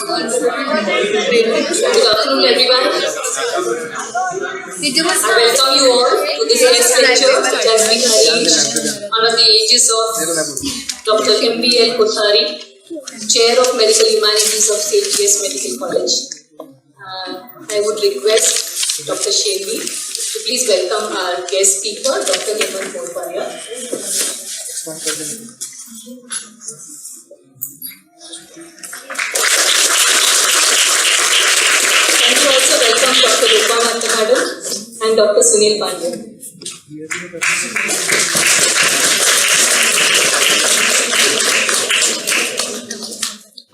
Good afternoon, everyone. I welcome you all to this guest lecture which has been arranged under the aegis of Dr.M.V.L.Kothari, Chair of Medical Humanities of CGS Medical College. I would request Dr. Shelby to please welcome our guest speaker, Dr.M.V.L. Morparia. And to also welcome Dr. Madam and Dr. Sunil Pandya.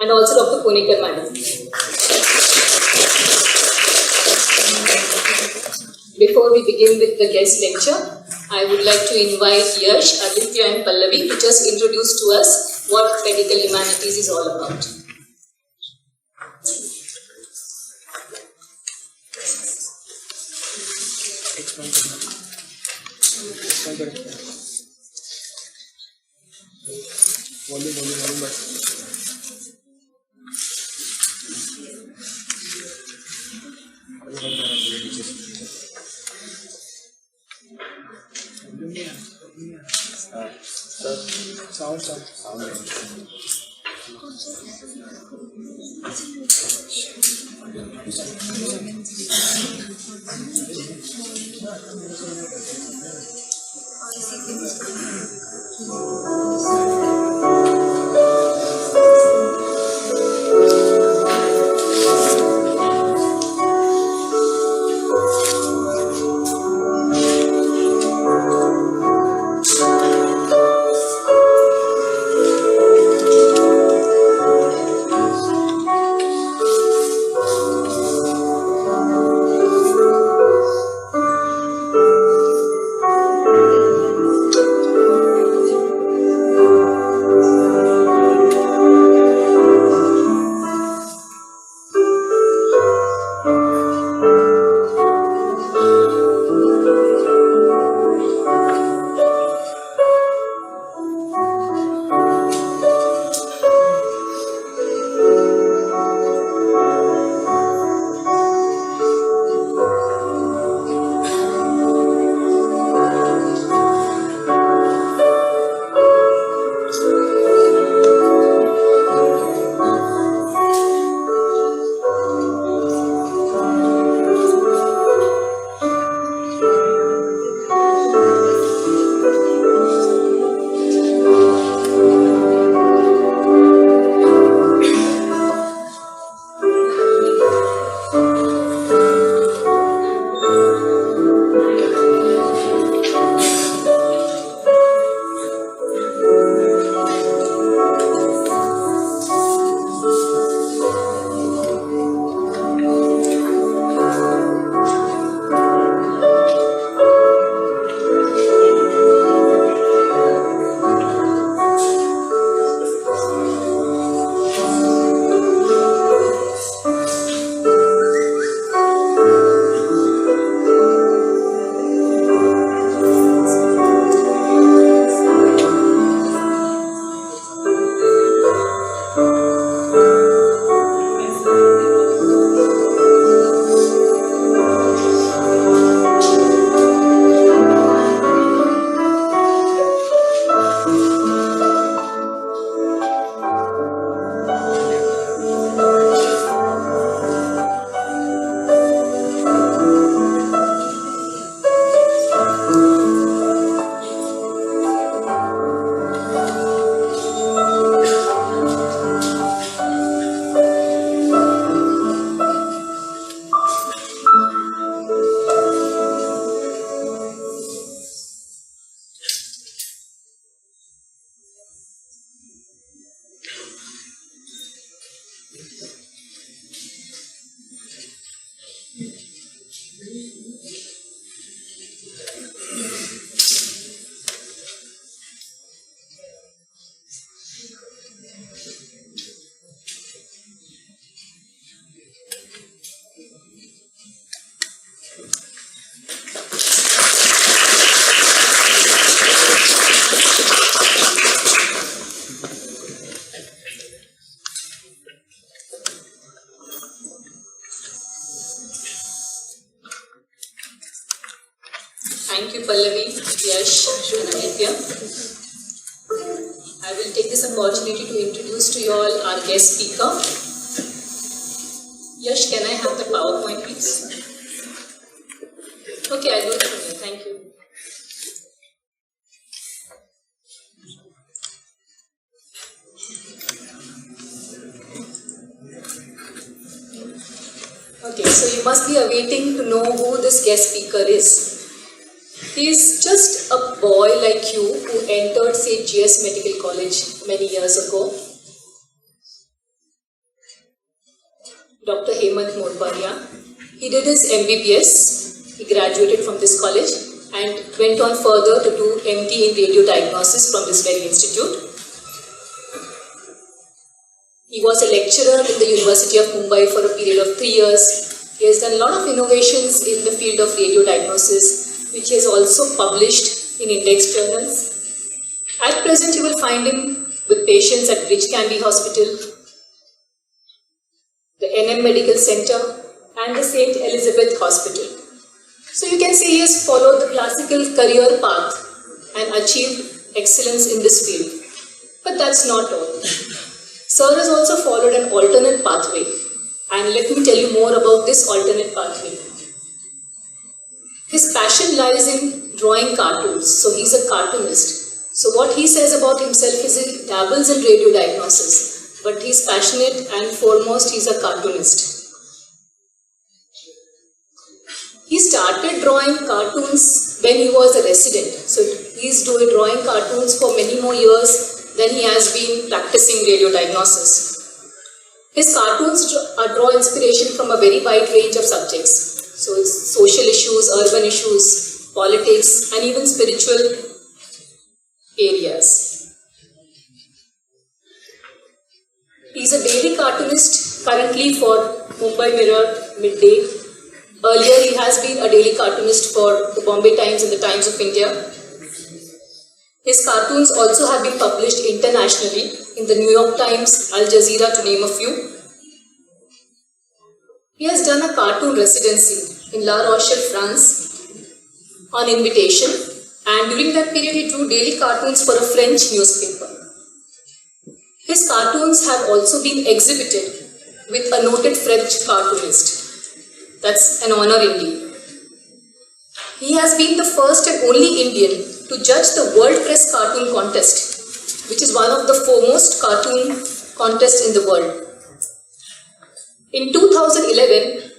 And also Dr. Konikar Madam. Before we begin with the guest lecture, I would like to invite Yash, Aditya and Pallavi to just introduce to us what medical humanities is all about. Thank you, Pallavi, Yash, and Aditya. I will take this opportunity to introduce to you all our guest speaker. Yash, can I have the PowerPoint, please? Okay, I'll do it from here. Thank you. Okay, so you must be awaiting to know who this guest speaker is. He is just a boy like you who entered St. G.S. Medical College many years ago. Dr. Morparia. He did his MBBS. He graduated from this college and went on further to do MD in radio diagnosis from this very institute. He was a lecturer in the University of Mumbai for a period of 3 years. He has done a lot of innovations in the field of radio diagnosis, which he has also published in index journals. At present, you will find him with patients at Bridge Candy Hospital, the NM Medical Center, and the St. Elizabeth Hospital. So you can say he has followed the classical career path and achieved excellence in this field. But that's not all. Sir has also followed an alternate pathway, and let me tell you more about this alternate pathway. His passion lies in drawing cartoons, so he's a cartoonist. So what he says about himself is he dabbles in radio diagnosis, but he's passionate and foremost he's a cartoonist. He started drawing cartoons when he was a resident, so he's drawing cartoons for many more years than he has been practicing radio diagnosis. His cartoons draw inspiration from a very wide range of subjects. So it's social issues, urban issues, politics, and even spiritual areas. He's a daily cartoonist currently for Mumbai Mirror, Midday. Earlier he has been a daily cartoonist for the Bombay Times and the Times of India. His cartoons also have been published internationally in the New York Times, Al Jazeera, to name a few. He has done a cartoon residency in La Rochelle, France on invitation, and during that period he drew daily cartoons for a French newspaper. His cartoons have also been exhibited with a noted French cartoonist. That's an honor indeed. He has been the first and only Indian to judge the World Press Cartoon Contest, which is one of the foremost cartoon contests in the world. In 2011,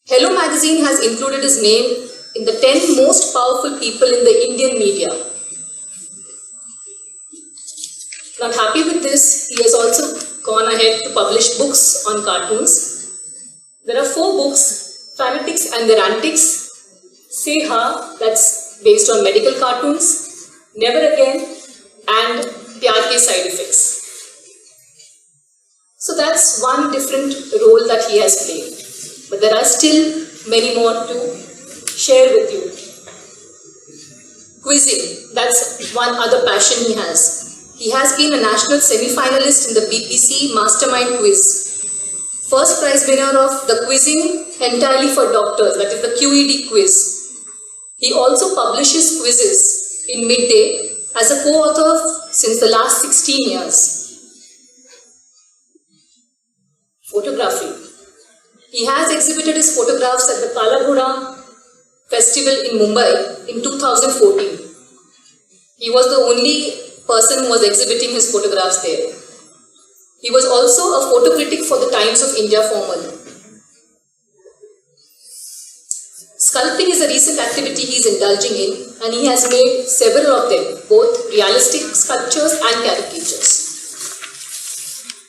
Hello Magazine has included his name in the 10 most powerful people in the Indian media. Not happy with this, he has also gone ahead to publish books on cartoons. There are 4 books: Fanatics and Their Antics, Say Ha, that's based on medical cartoons, Never Again, and Pyar Ke Side Effects. So that's one different role that he has played. But there are still many more to share with you. Quizzing, that's one other passion he has. He has been a national semi-finalist in the BBC Mastermind Quiz. First prize winner of the Quizzing Entirely for Doctors, that is the QED quiz. He also publishes quizzes in Midday as a co-author since the last 16 years. Photography. He has exhibited his photographs at the Kala Ghoda Festival in Mumbai in 2014. He was the only person who was exhibiting his photographs there. He was also a photo critic for the Times of India formerly. Sculpting is a recent activity he is indulging in, and he has made several of them, both realistic sculptures and caricatures.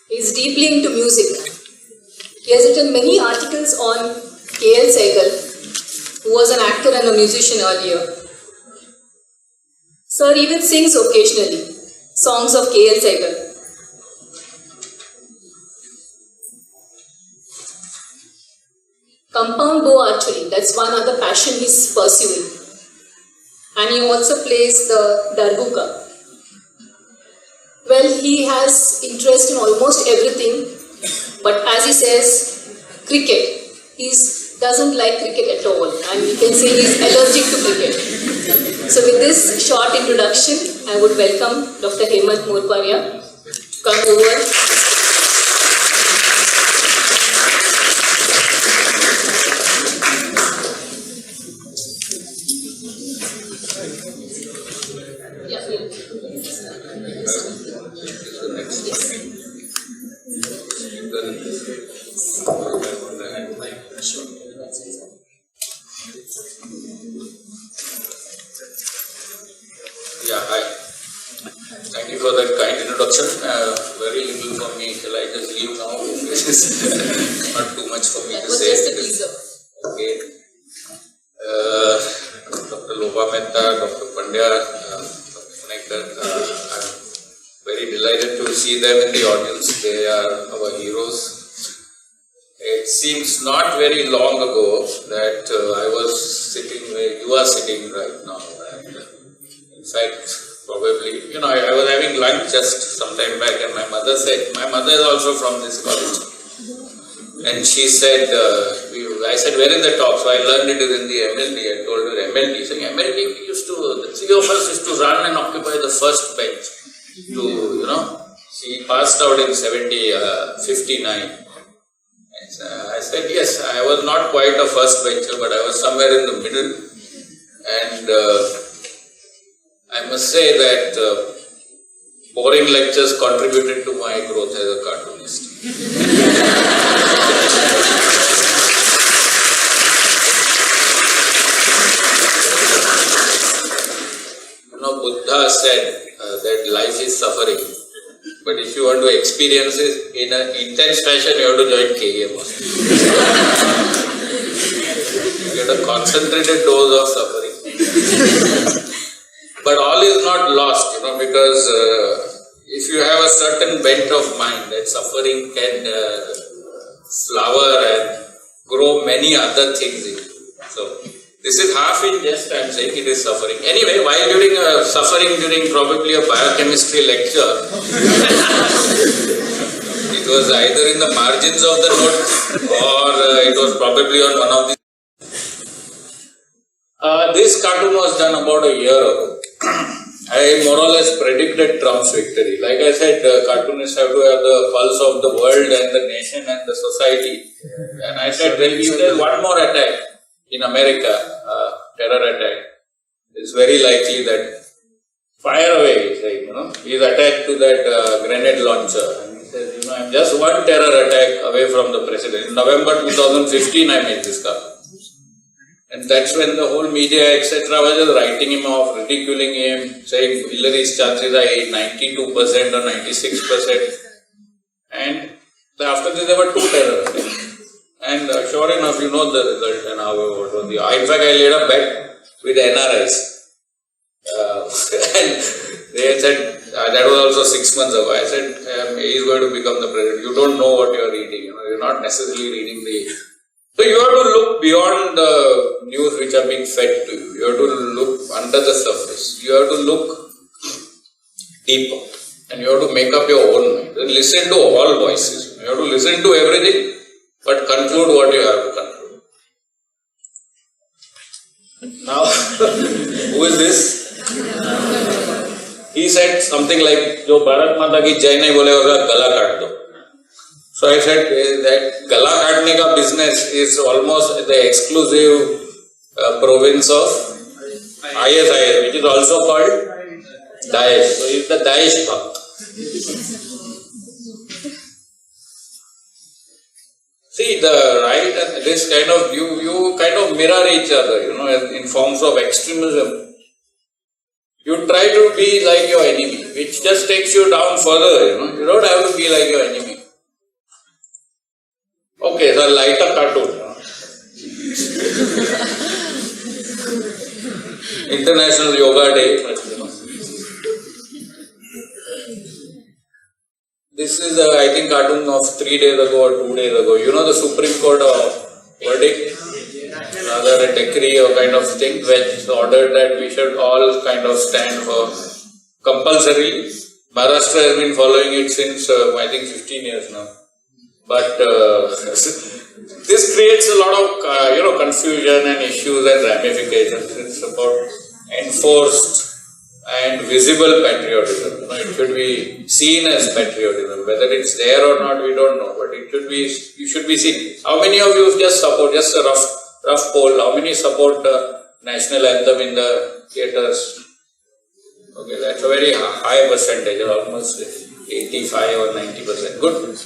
He is deeply into music. He has written many articles on K.L. Sehgal, who was an actor and a musician earlier. Sir even sings occasionally songs of K.L. Sehgal. Compound bow archery, that's one other passion he is pursuing. And he also plays the darbuka. Well, he has interest in almost everything, but as he says, cricket. He doesn't like cricket at all, and you can say he is allergic to cricket. So with this short introduction, I would welcome Dr. M.V.L. Morparia to come over. Yeah, hi. Thank you for that kind introduction. Very little for me. Shall I just leave now? Not too much for me That to was say. just a teaser. Okay. Dr. Loba Mehta, Dr. Pandya, Dr. I'm very delighted to see them in the audience. They are our heroes. It seems not very long ago that I was sitting where you are sitting right now. And in fact, probably, I was having lunch just some time back and my mother is also from this college. And she said, I said, where is the talk? So I learned it is in the MLD. I told her MLD. Saying MLD, the three of us used to run and occupy the first bench. She passed out in 59. I said, yes, I was not quite a first bencher, but I was somewhere in the middle. And I must say that boring lectures contributed to my growth as a cartoonist. Buddha said that life is suffering. But if you want to experience it in an intense fashion, you have to join KEM. You get a concentrated dose of suffering. But all is not lost, because if you have a certain bent of mind, that suffering can flower and grow many other things in you. So, this is half in jest, I am saying it is suffering. Anyway, while suffering during probably a biochemistry lecture, it was either in the margins of the note or it was probably on one of the... This cartoon was done about a year ago. I more or less predicted Trump's victory. Like I said, cartoonists have to have the pulse of the world and the nation and the society. And I said, well, if there is one more attack in America, terror attack, it's very likely that fire away, he's attached to that grenade launcher. And he says, I'm just one terror attack away from the president. In November 2015, I made this cartoon. And that's when the whole media, etc., was just writing him off, ridiculing him, saying Hillary's chances are 92% or 96%. And after this, there were two terror attacks. And sure enough, you know the result and what was the... In fact, I laid a bet with NRIs. And they said, that was also 6 months ago. I said, he is going to become the president. You don't know what you are reading. You're not necessarily reading the... So you have to look beyond the news which are being fed to you. You have to look under the surface. You have to look deeper. And you have to make up your own mind. And listen to all voices. You have to listen to everything, but conclude what you have to conclude. Now, who is this? He said something like, "Jo Bharat Mata ki jai nahi bolega, gala kaat do." So I said that gala kaatne ka business is almost the exclusive province of ISIS, which is also called Daesh. So he is the Daesh Bhakt. See, the right and this kind of, you kind of mirror each other, in forms of extremism. You try to be like your enemy, which just takes you down further, You don't have to be like your enemy. Okay, so lighter cartoon. International Yoga Day. This is, I think, cartoon of 3 days ago or 2 days ago. The Supreme Court verdict, rather a decree or kind of thing, which ordered that we should all kind of stand for compulsory. Maharashtra has been following it since, I think, 15 years now. But this creates a lot of, confusion and issues and ramifications. It's about enforced and visible patriotism. You know, it should be seen as patriotism. Whether it's there or not, we don't know. But it should be. You should be seen. How many of you just support? Just a rough poll. How many support the national anthem in the theatres? Okay, that's a very high percentage, almost 85 or 90%. Good.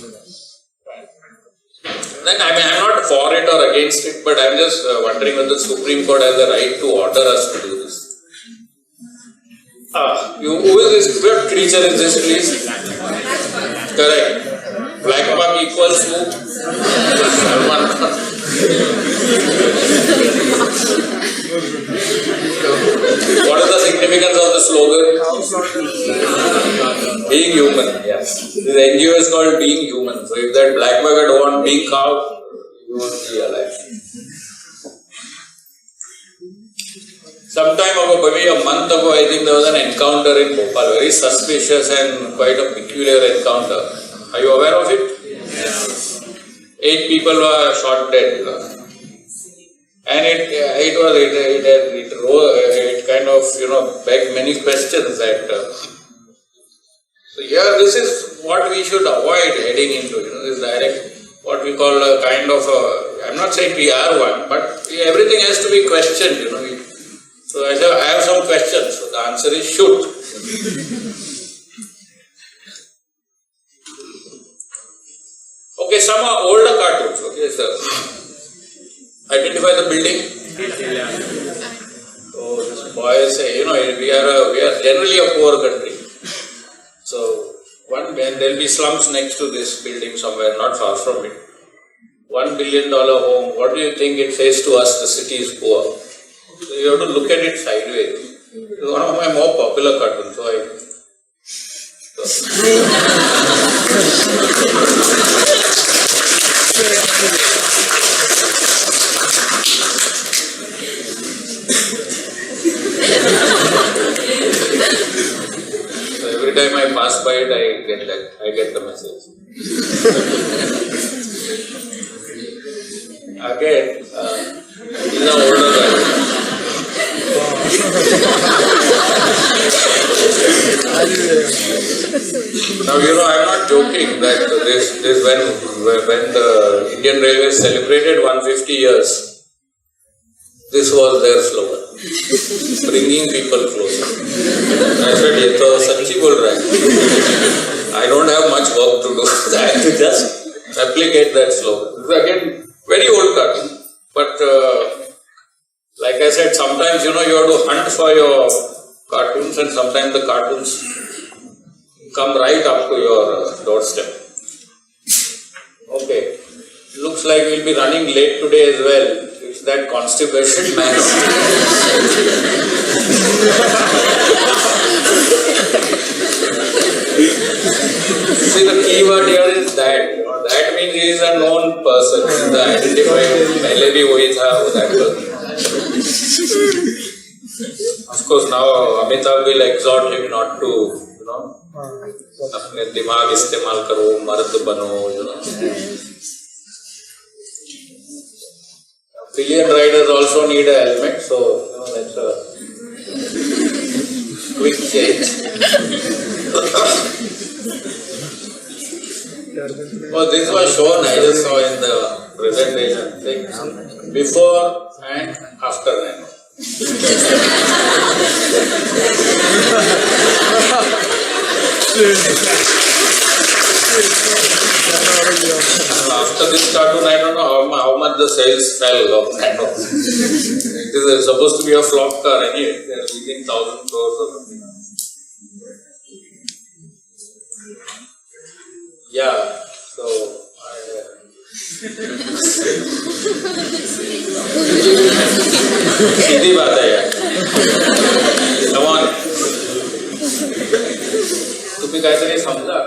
Then I'm not for it or against it, but I'm just wondering whether the Supreme Court has the right to order us to do this. Who is this? What creature is this, please? Correct. Black buck equals who? Salman. What is the significance of the slogan? Being human, yes. This NGO is called Being Human. So if that black buck had won being cow, you won't be alive. Some time ago, maybe a month ago, I think there was an encounter in Bhopal, very suspicious and quite a peculiar encounter. Are you aware of it? Yes. 8 people were shot dead. And it kind of, begged many questions that, so here this is what we should avoid heading into, this direct, what we call a kind of I'm not saying PR one, but everything has to be questioned, So I have some questions, so the answer is should. Okay, some are older cartoons, okay, sir. Identify the building. So this boy say, we are generally a poor country. So there will be slums next to this building somewhere, not far from it. $1 billion home. What do you think it says to us? The city is poor. So you have to look at it sideways. It's one of my more popular cartoons. So every time I pass by it, I get the message. Again, these are older guys. Now, I'm not joking that this when the Indian Railways celebrated 150 years, this was their slogan, bringing people closer. I said, ये तो सच्ची बोल रहा है. I don't have much work to do. I have to just replicate that slogan. This is again very old cartoon, but like I said, sometimes you have to hunt for your cartoons, and sometimes the cartoons come right up to your doorstep. Okay, looks like we'll be running late today as well. It's that constipation man. See, the key word here is that. That means he is a known person. The identified पहले भी वही था that person. Of course, now Amitabh will exhort him not to, अपने दिमाग इस्तेमाल करो, मर्द बनो, Pillion riders also need a helmet, so that's a quick change. Oh, this was shown, I just saw in the presentation thing, before and after nano. After this cartoon, I don't know how much the sales fell of nano. It is supposed to be a flop car anyway, they are losing 1,000 crores or something. Yeah, so सीधी बात है यार. Come on. तुम्ही काहीतरी समजा.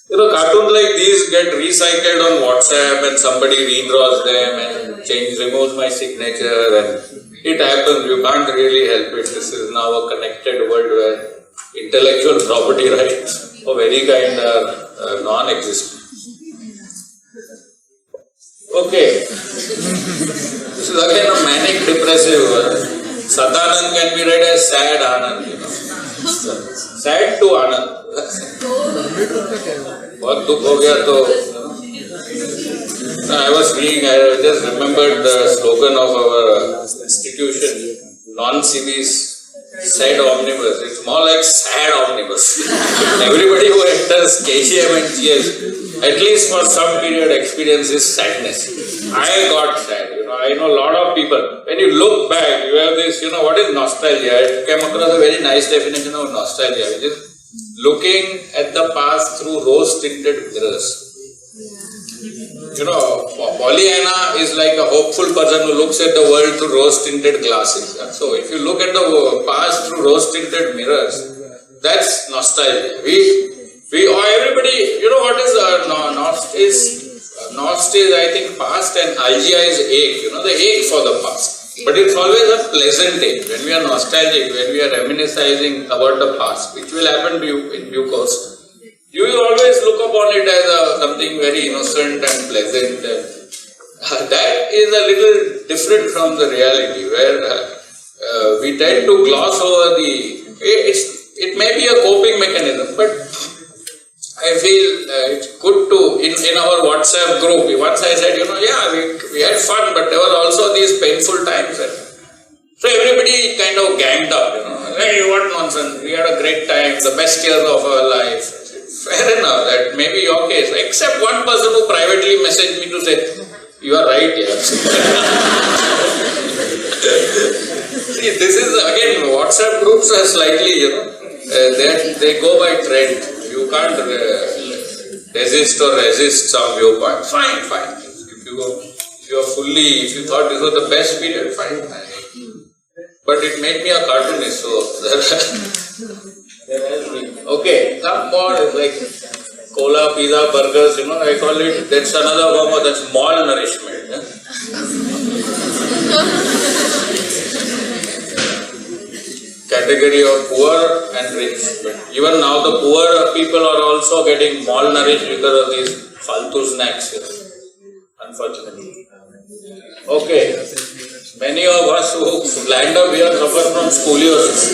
Cartoons like these get recycled on WhatsApp and somebody redraws them and removes my signature, and it happens. You can't really help it. This is now a connected world where intellectual property rights of any kind are non-existent. Okay. This is again a manic depressive. Sadanand can be read as sad Anand, you know. Sad to Anand. बहुत दुख हो गया तो. I was reading, I just remembered the slogan of our institution, non-civis, sad omnibus. It's more like sad omnibus. Everybody who enters KGM and GS, at least for some period, experiences sadness. I got sad, you know. I know a lot of people. When you look back, you have this, you know, what is nostalgia? I came across a very nice definition of nostalgia, which is looking at the past through rose-tinted mirrors. You know, Pollyanna is like a hopeful person who looks at the world through rose-tinted glasses. So if you look at the past through rose-tinted mirrors, that's nostalgia. Everybody, you know what is nost is I think past, and algia is ache, you know, the ache for the past. But it's always a pleasant ache. When we are nostalgic, when we are reminiscing about the past, which will happen to you in due course, you will always look upon it as something very innocent and pleasant. That is a little different from the reality, where we tend to gloss over it may be a coping mechanism, but I feel it's good to, in our WhatsApp group, once I said, you know, yeah, we had fun, but there were also these painful times. So everybody kind of ganged up, you know, hey, what nonsense, we had a great time, the best years of our life. Fair enough, that may be your case, except one person who privately messaged me to say, you are right, yeah. See, this is again, WhatsApp groups are slightly, you know, they go by trend. You can't resist some viewpoint. Fine. If you thought this was the best period, fine. But it made me a cartoonist, so okay, some more is like cola, pizza, burgers, you know, I call it, that's another form of that's malnourishment. Category of poor and rich. But even now the poor people are also getting malnourished because of these faltu snacks, you know, unfortunately. Okay, many of us who land up here suffer from scoliosis.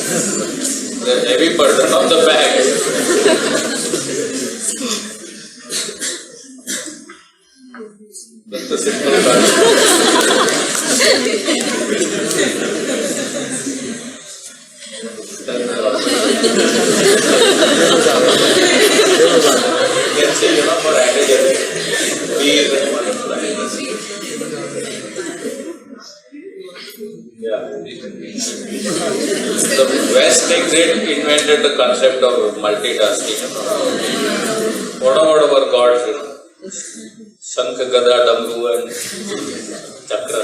The heavy burden on the back. That's the simple Let's say, you know, for added bees and butterflies. Yeah. The West invented the concept of multitasking. What about our gods, you know? Shankha, Gada, Dambu and Chakra.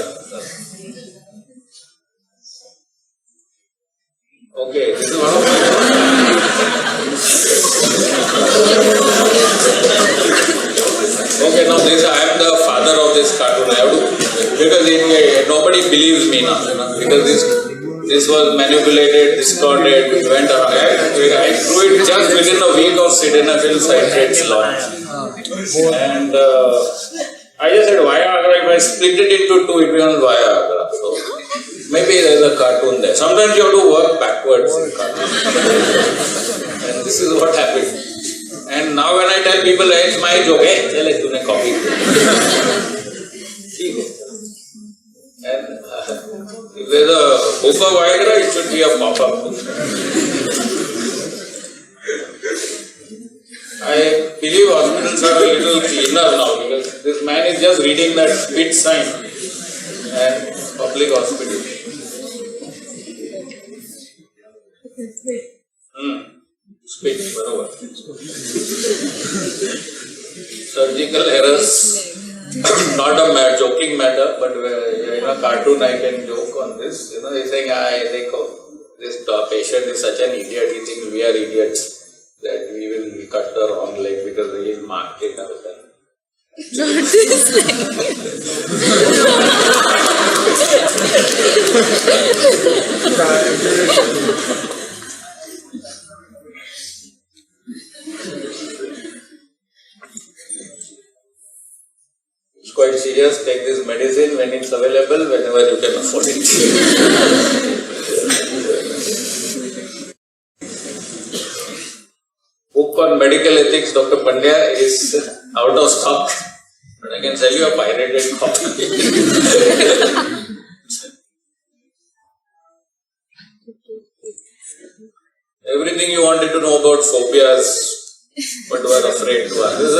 Okay, this is one of Okay, now I am the father of this cartoon. I have to, because nobody believes me now, you know, because this was manipulated, distorted, it went around. I drew it just within a week of sildenafil citrate's launch. And I just said Viagra, if I split it into two, it becomes Viagra. So maybe there is a cartoon there. Sometimes you have to work backwards in cartoons. And this is what happened. And now when I tell people, hey, it's my joke, hey, chale, tune copy. And if there's a book of Viagra, it should be a pop-up. I believe hospitals are a little cleaner now because this man is just reading that spit sign and public hospital. Spit, barabar. Surgical errors, not a joking matter, but in a cartoon I can joke on this. You know, he's saying, this patient is such an idiot, he thinks we are idiots, that we will cut the wrong leg because he is marked it out. Not this It's quite serious, take this medicine when it's available, whenever you can afford it. Book on medical ethics, Dr. Pandya, is out of stock. But I can sell you a pirated copy. Everything you wanted to know about phobias, but were afraid to ask. This is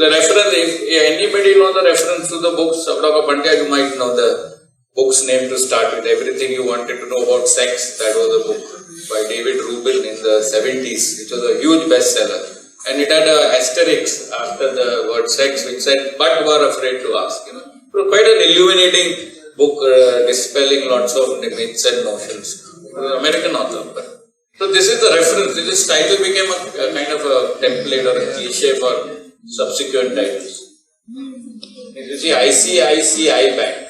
the reference. If anybody knows the reference to the books of Dr. Pandya, you might know the book's name to start with. Everything you wanted to know about sex, that was a book by David Rubin in the 70s, which was a huge bestseller. And it had an asterisk after the word sex, which said, but were afraid to ask. It was quite an illuminating book, dispelling lots of myths and notions. American author. So this is the reference. This title became a kind of a template or a cliche for subsequent titles. You see, ICICI Bank.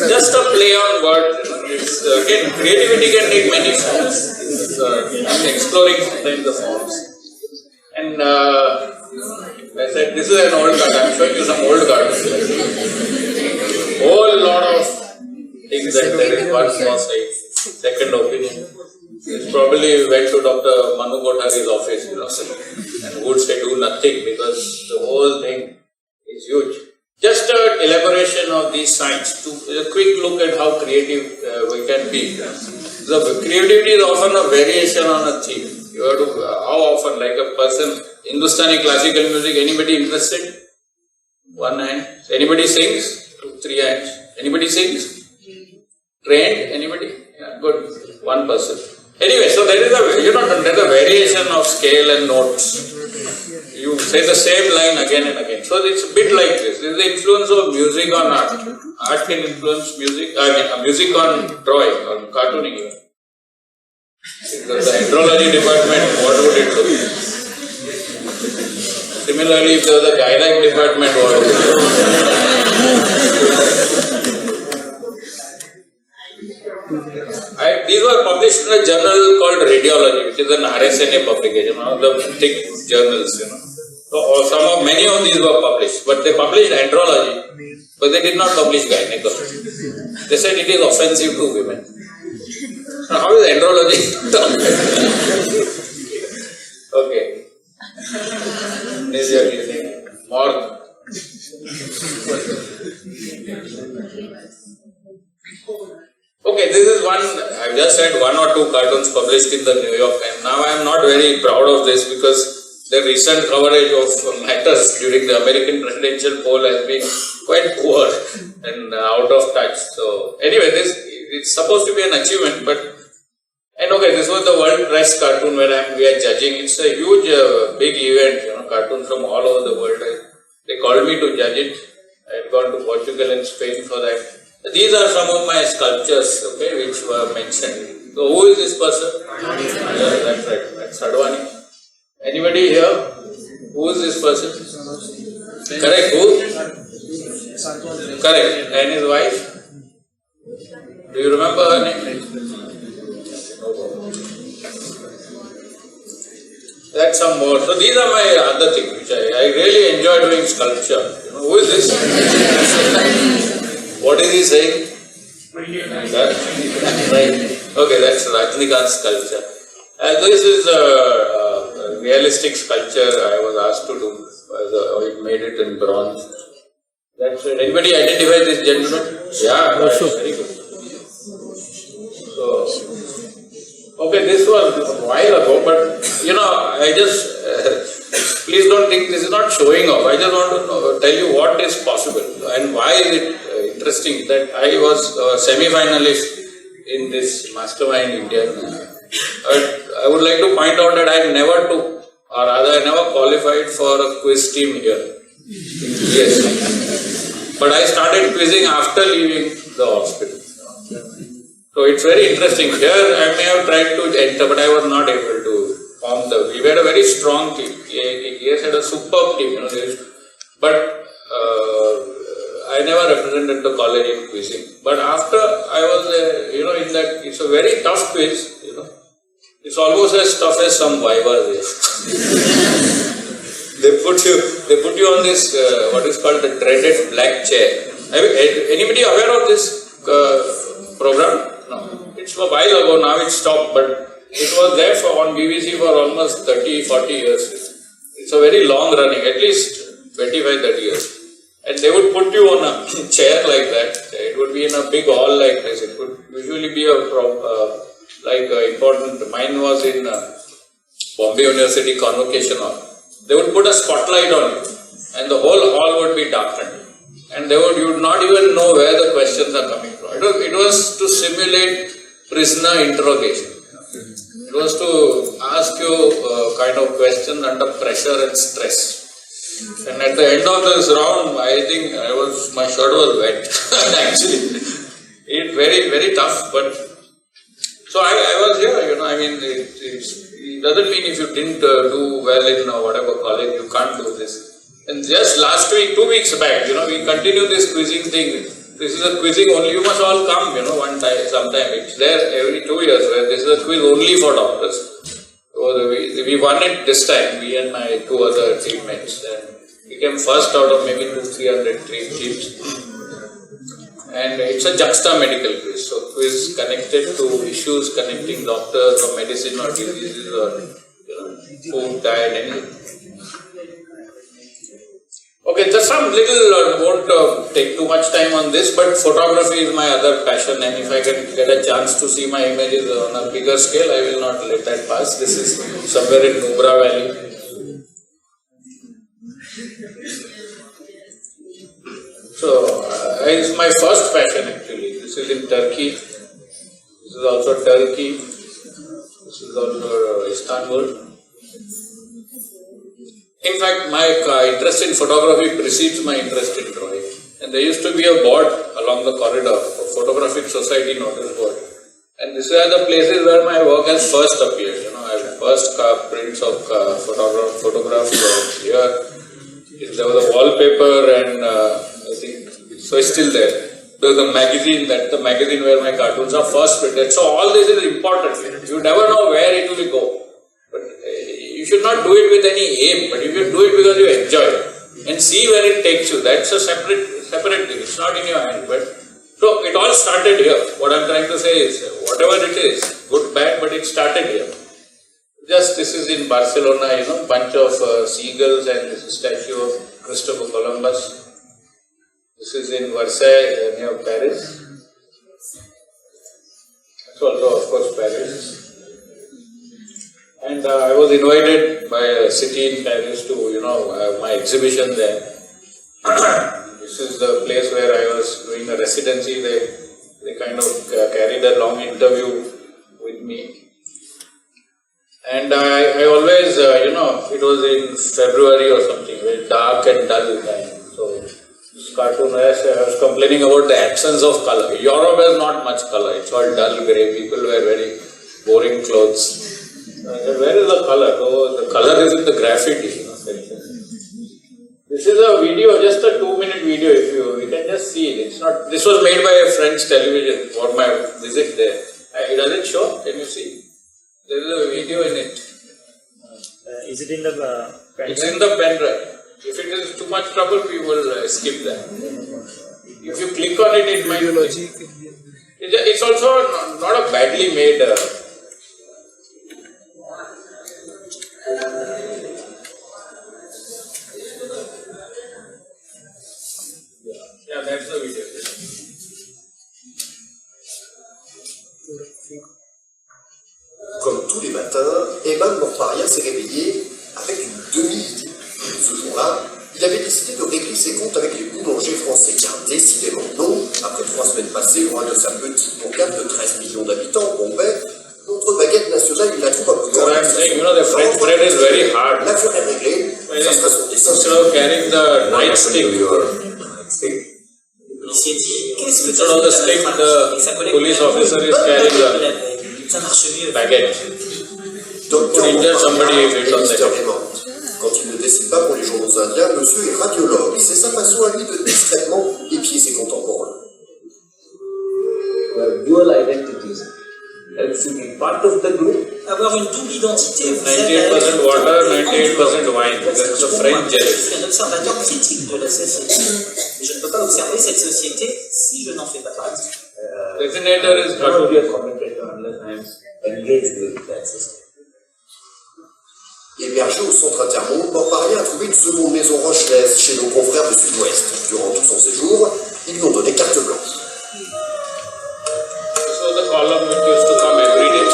Just a play on words. Again, creativity can take many forms. I'm exploring sometimes the forms. And I said, this is an old card. I'm showing you some old cards. Whole lot of things that there is one small side, second opinion. It probably went to Dr. M.V.L.Kothari's office, and would say do nothing because the whole thing is huge. Just an elaboration of these signs, a quick look at how creative we can be. The creativity is often a variation on a theme. You have to, how often, like a person, Hindustani classical music, anybody interested? One hand. Anybody sings? 2, 3 hands. Anybody sings? Trained? Anybody? Yeah, good. One person. Anyway, so there is a, there's a variation of scale and notes. You say the same line again and again. So it's a bit like this. This is the influence of music on art. Art can influence music, music on drawing, on cartooning even. The andrology department, what would it do? Similarly, if there was a gynec department, what would it do? These were published in a journal called Radiology, which is an RSNA publication, one of the thick journals, So many of these were published, but they published andrology, but they did not publish gynecology. They said it is offensive to women. So how is andrology? Okay. This is your name. Morg. Okay, this is one, I've just said 1 or 2 cartoons published in the New York Times. Now I am not very proud of this because the recent coverage of matters during the American presidential poll has been quite poor and out of touch. So anyway, it's supposed to be an achievement, and okay, this was the World Press cartoon where we are judging. It's a huge, big event, cartoons from all over the world. They called me to judge it. I had gone to Portugal and Spain for that. These are some of my sculptures, okay, which were mentioned. So who is this person? Yeah, that's right, that's Sadhwani. Anybody here? Who is this person? Correct, who? Correct, and his wife? Do you remember her name? That's some more. So these are my other things, which I really enjoy doing sculpture. Who is this? What is he saying? Right. Okay, that's Rajnikant's sculpture. This is a realistic sculpture I was asked to do. I made it in bronze. That's it. Anybody identify this gentleman? Yeah, right. Very good. So, okay, this was a while ago, but I just, please don't think this is not showing off. I just want to tell you what is possible and why is it interesting that I was a semi-finalist in this Mastermind India. I would like to point out that I never took, or rather I never qualified for a quiz team here. Yes. But I started quizzing after leaving the hospital. So it's very interesting. Here I may have tried to enter, but I was not able to form we had a very strong team. Yes, had a superb team, but I never represented the college in quizzing. But after I was, in that, it's a very tough quiz, It's almost as tough as some vivas. They put you on this what is called the dreaded black chair. Anybody aware of this program? No. It's a while ago. Now it's stopped, but it was there on BBC for almost 30-40 years. It's a very long running, at least 25-30 years. And they would put you on a chair like that. It would be in a big hall like this. It would usually be important. Mine was in Bombay University Convocation Hall. They would put a spotlight on you, and the whole hall would be darkened. And you would not even know where the questions are coming from. It was to simulate prisoner interrogation. It was to ask you kind of questions under pressure and stress. And at the end of this round, I think my shirt was wet. Actually, it's very, very tough. But so I was here. It doesn't mean if you didn't do well in whatever college, you can't do this. And just last week, 2 weeks back, we continue this quizzing thing. This is a quizzing only. You must all come, one time, sometime. It's there every 2 years where this is a quiz only for doctors. So we won it this time, me and my 2 other teammates. And we came first out of maybe 200-300 teams. And it's a juxta medical quiz. So quiz connected to issues connecting doctors or medicine or diseases or food, diet, anything. Okay, just some little, won't take too much time on this, but photography is my other passion, and if I can get a chance to see my images on a bigger scale, I will not let that pass. This is somewhere in Nubra Valley. So, it's my first passion actually. This is in Turkey. This is also Turkey. This is also Istanbul. In fact, my interest in photography precedes my interest in drawing. And there used to be a board along the corridor, a photographic society notice board. And these are the places where my work has first appeared. I have first prints of photographs here. There was a wallpaper, and I think so. It's still there. There was a magazine. That's the magazine where my cartoons are first printed. So all this is important. You never know where it will go. But you should not do it with any aim. But if you do it because you enjoy it and see where it takes you, that's a separate thing. It's not in your hand. But so it all started here. What I'm trying to say is, whatever it is, good, bad, but it started here. Just this is in Barcelona, bunch of seagulls, and this is statue of Christopher Columbus. This is in Versailles, near Paris. It's also, of course, Paris. And I was invited by a city in Paris to, have my exhibition there. This is the place where I was doing a residency. They kind of carried a long interview with me. And I always, it was in February or something, very dark and dull time. So this cartoon, I was complaining about the absence of color. Europe has not much color. It's all dull grey. People wear very boring clothes. Where is the color? Oh, the color is in the graffiti. This is a video, just a 2-minute video. If you can just see it. It's not. This was made by a French television for my visit there. Does it show? Can you see? There is a video in it. Is it in the pen drive? It's in the pen drive. If it is too much trouble, we will skip that. If you click on it, it might. It's also not a badly made. Yeah, that's the video. Comme tous les matins, Eman Morparia s'est réveillé avec une demi-idée. Ce jour-là, il avait décidé de régler ses comptes avec les boulangers français, car décidément non, après 3 semaines passées loin de sa petite bourgade de 13 millions d'habitants, Bombay, notre baguette nationale, il la trouve un peu So I'm saying, the French bread is very hard. L'affaire est réglée, ça sera son dessin. Instead of carrying the nightstick, Il s'est dit, qu'est-ce que instead of the stick, the police officer is carrying the ça marche mieux. baguette. Dr. Injure somebody if it's on the Morparia aimante. Quand il ne décide pas pour les journaux indiens, monsieur est radiologue. C'est sa façon à lui de discrètement épier ses contemporains. Dual identities helps you keep part of the group. Avoir une double identité vous aide 98% water, 98% wine. That's the French Je jealousy. suis un observateur critique de la société. Et je ne peux pas observer cette société si je n'en fais pas partie. Designator is Cannot be a commentator unless I am engaged with that system. Hébergé au centre intermonde, Morparia a trouvé une seconde maison rochelaise chez nos confrères du Sud-Ouest. Durant tout son séjour, ils lui ont donné carte blanche. This was the column which used to come every day.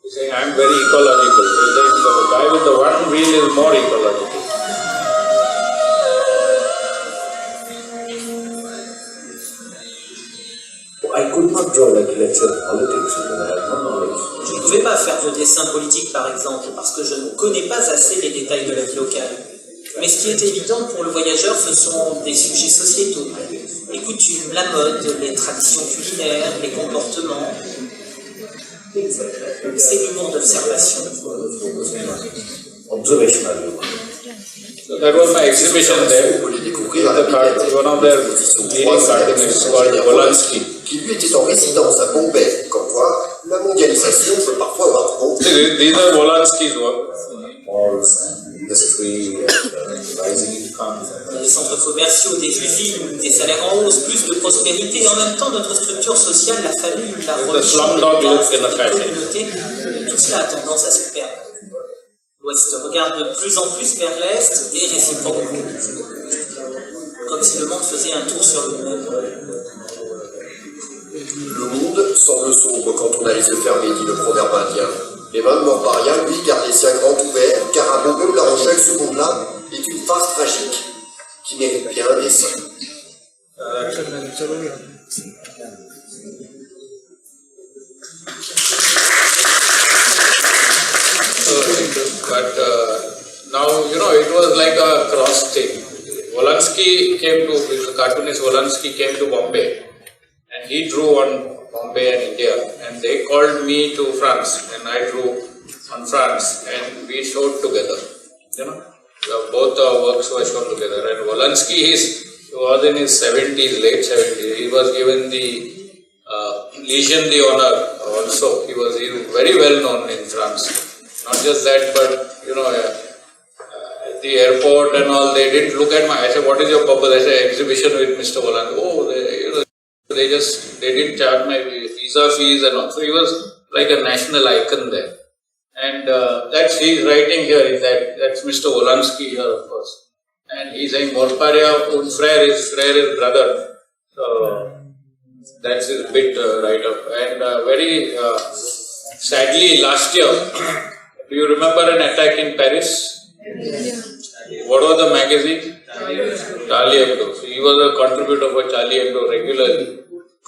Saying I am very ecological. The guy with the one wheel is more ecological. I could not draw like lecture politics because I have no knowledge. Je ne pouvais pas faire de dessin politique par exemple parce que je ne connais pas assez les détails de la vie locale. Mais ce qui est évident pour le voyageur, ce sont des sujets sociétaux, les coutumes, la mode, les traditions culinaires, les comportements. C'est l'humour d'observation. Observational humor. So that was my exhibition there. On peut les découvrir à la The bibliothèque. one of their leading cartoonists called Wolanski. Qui lui était en résidence à Bombay. Comme quoi, la mondialisation peut parfois avoir bon. These are Wolanski's work. Malls, industry, rising incomes. Des centres commerciaux, des usines, des salaires en hausse, plus de prospérité et en même temps notre structure sociale, la famille, la religion, slumdog lives in a la family. communauté, tout cela a tendance à se perdre. L'Ouest regarde de plus en plus vers l'Est et réciproquement. Comme si le monde faisait un tour sur lui-même. Le monde semble sombre quand on a les yeux fermés, dit le proverbe indien. Les mains de Morparia, lui, gardent les siens grands ouverts, car à Bombay ou La Rochelle, ce monde-là est une farce tragique qui mérite bien un dessin. But now, it was like a cross thing. The cartoonist Wolanski came to Bombay and he drew on Bombay and India, and they called me to France and I drew on France and we showed together. Both our works were shown together. And Wolanski was in his 70s, late 70s. He was given the Legion d'Honneur also. He was very well known in France. Not just that, but at the airport and all, they didn't look at I said, what is your purpose? I said, exhibition with Mr. Wolanski. Oh, they didn't charge my visa fees and all. So he was like a national icon there. And he's writing here, that's Mr. Wolanski here, of course. And he's saying, Morparia, un frère, his brother. So that's his bit write-up. And very sadly, last year, do you remember an attack in Paris? What was the magazine? Charlie Hebdo. So he was a contributor for Charlie Hebdo regularly.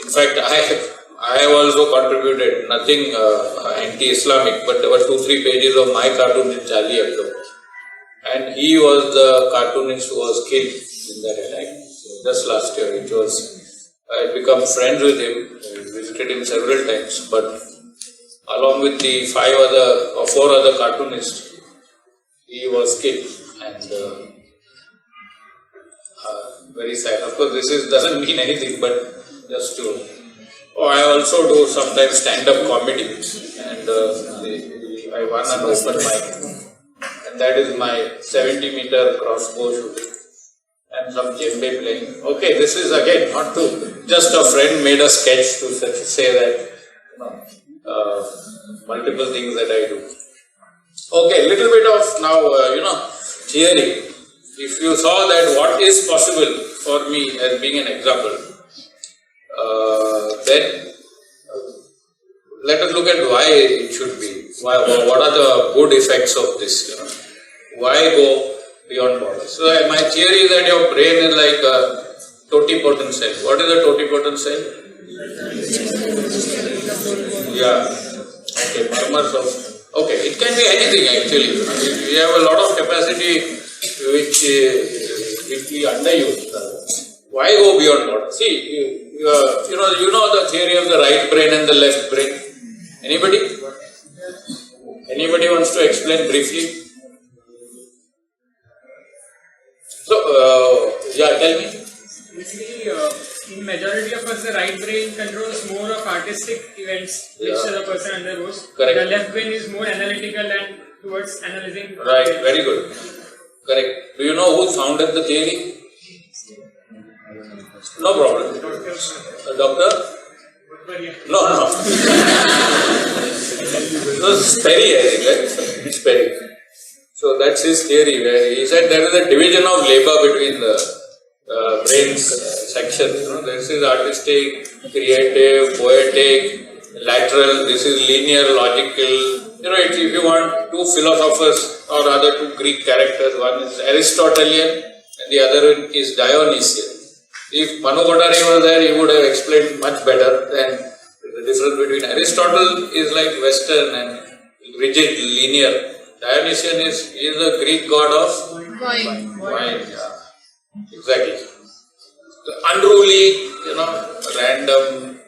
In fact, I have also contributed nothing anti-Islamic, but there were 2-3 pages of my cartoon in Charlie Hebdo. And he was the cartoonist who was killed in that attack. So just last year, I had become friends with him, I visited him several times, but along with the 4 other cartoonists, he was killed, and very sad. Of course, this doesn't mean anything, but just to. I also do sometimes stand-up comedy, and I won an open mic, and that is my 70-meter crossbow shooting, and some djembe playing. Okay, this is again not to. Just a friend made a sketch to say that. Multiple things that I do. Okay, little bit of now, theory. If you saw that what is possible for me as being an example, then let us look at why it should be. What are the good effects of this? Why go beyond borders? So my theory is that your brain is like a totipotent cell. What is a totipotent cell? Yeah. Okay, murmurs of. Okay, it can be anything actually. We have a lot of capacity which we underuse. Why go beyond borders? See, you know the theory of the right brain and the left brain. Anybody? Anybody wants to explain briefly? So, yeah, tell me. Basically, in majority of us, the right brain controls more of artistic events which the person undergoes. Correct. The left brain is more analytical and towards analyzing. Right, very good. Correct. Do you know who founded the theory? No problem. Doctor? No. No, it's Perry, I think, right? It's Perry. So that's his theory, where he said there is a division of labor between the brain's sections. This is artistic, creative, poetic, lateral. This is linear, logical. If you want two philosophers or rather two Greek characters, one is Aristotelian and the other is Dionysian. If Kothari was there, he would have explained much better than the difference between Aristotle is like Western and rigid, linear. Dionysian is the Greek god of Wine. wine. Yeah. Exactly. The unruly, random.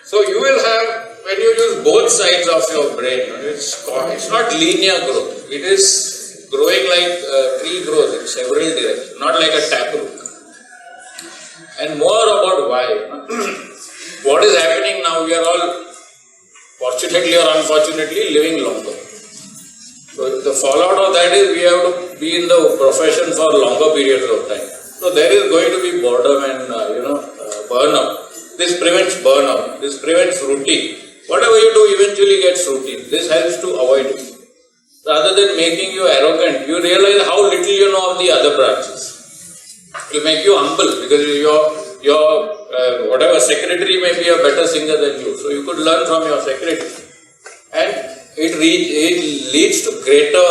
So you will have, when you use both sides of your brain, it's not linear growth. It is growing like tree grows in several directions, not like a taproot. And more about why. What is happening now? We are all, fortunately or unfortunately, living longer. So the fallout of that is we have to be in the profession for longer periods of time. So there is going to be boredom and burnout. This prevents burnout. This prevents routine. Whatever you do eventually gets routine. This helps to avoid it. Rather than making you arrogant, you realize how little you know of the other branches. It will make you humble because your whatever secretary may be a better singer than you. So you could learn from your secretary. And it leads to greater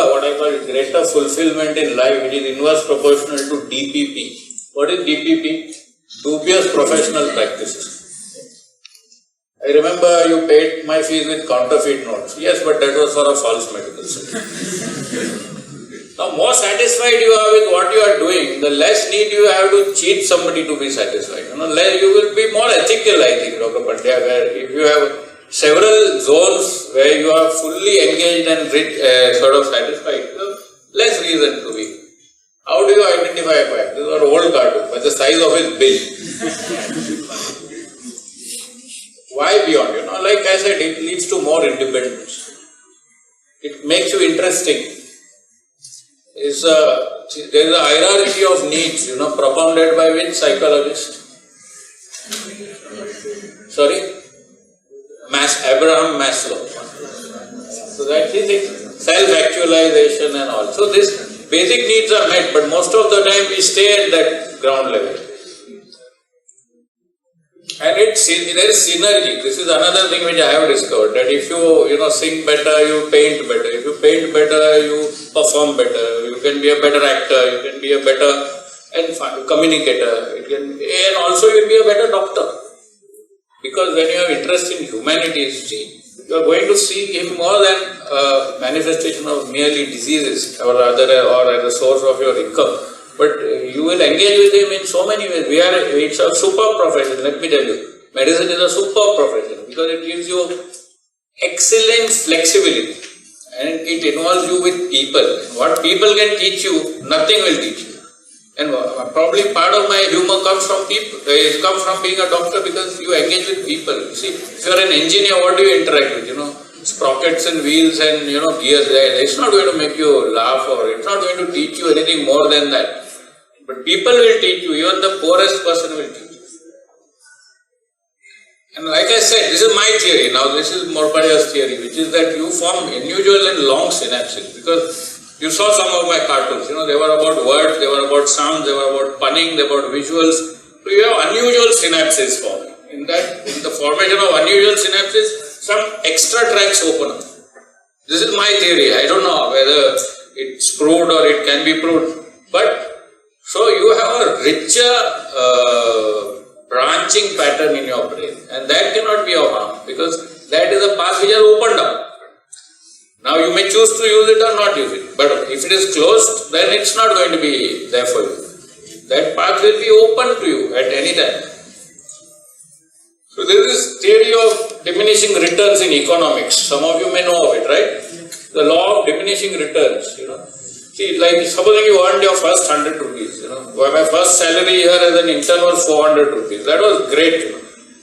fulfillment in life, which is inverse proportional to DPP. What is DPP? Dubious professional practices. I remember you paid my fees with counterfeit notes. Yes, but that was for a false medical certificate. Now, more satisfied you are with what you are doing, the less need you have to cheat somebody to be satisfied. You will be more ethical, I think, Dr. Pandya, where if you have several zones where you are fully engaged and sort of satisfied, less reason to be. How do you identify a quack? This is an old cartoon, by the size of his bill. Why beyond? Like I said, it leads to more independence. It makes you interesting. There is a hierarchy of needs, propounded by which psychologist? Sorry? Abraham Maslow. So that is self-actualization and all. So these basic needs are met, but most of the time we stay at that ground level. And there is synergy. This is another thing which I have discovered, that if you sing better, you paint better. If you paint better, you perform better. You can be a better actor, you can be a better communicator, and also you will be a better doctor. Because when you have interest in humanities, you are going to see him more than a manifestation of merely diseases or as a source of your income. But you will engage with him in so many ways. It's a superb profession, let me tell you. Medicine is a superb profession because it gives you excellent flexibility and it involves you with people. What people can teach you, nothing will teach you. And probably part of my humor comes from people. It comes from being a doctor because you engage with people. You see, if you are an engineer, what do you interact with? Sprockets and wheels and gears. It's not going to make you laugh or it's not going to teach you anything more than that. But people will teach you, even the poorest person will teach you. And like I said, this is my theory. Now this is Morparia's theory, which is that you form unusual and long synapses. Because you saw some of my cartoons, they were about words, they were about sounds, they were about punning, they were about visuals. So you have unusual synapses forming. In the formation of unusual synapses, some extra tracks open up. This is my theory. I don't know whether it's proved or it can be proved. But so you have a richer branching pattern in your brain, and that cannot be of harm because that is a path which has opened up. Now you may choose to use it or not use it, but if it is closed, then it's not going to be there for you. That path will be open to you at any time. So there is theory of diminishing returns in economics. Some of you may know of it, right? The law of diminishing returns, See, like supposing you earned your first 100 rupees, Well, my first salary here as an intern was 400 rupees. That was great,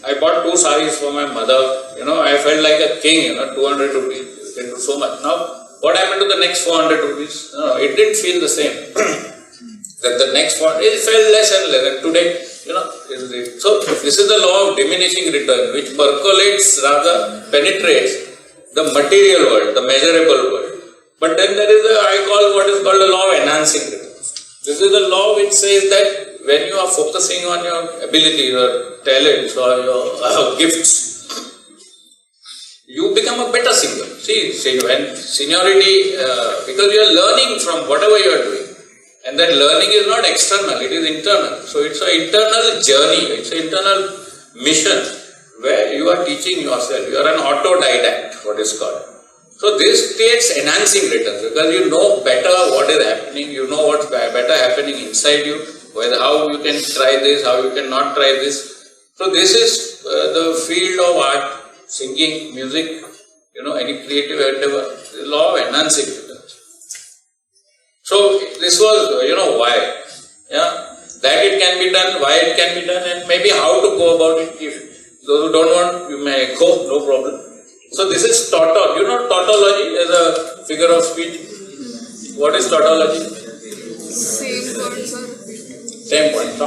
I bought 2 saris for my mother, I felt like a king, 200 rupees, you can do so much. Now, what happened to the next 400 rupees? It didn't feel the same. That the next one, it felt less and less. And today, so this is the law of diminishing return, which percolates, rather penetrates the material world, the measurable world. But then there is what is called a law of enhancing returns. This is the law which says that when you are focusing on your ability, your talents or your gifts, you become a better singer. See, when seniority, because you are learning from whatever you are doing. And that learning is not external, it is internal. So it's an internal journey, it's an internal mission where you are teaching yourself. You are an autodidact, what is called. So this creates enhancing returns because you know better what is happening, you know what's better happening inside you, how you can try this, how you can not try this. So this is the field of art, singing, music, any creative endeavor, the law of enhancing returns. So this was, why, that it can be done, why it can be done, and maybe how to go about it. If those who don't want, you may go, no problem. So this is tautology. Tautology is a figure of speech. What is tautology? Same word, sir. Same point. So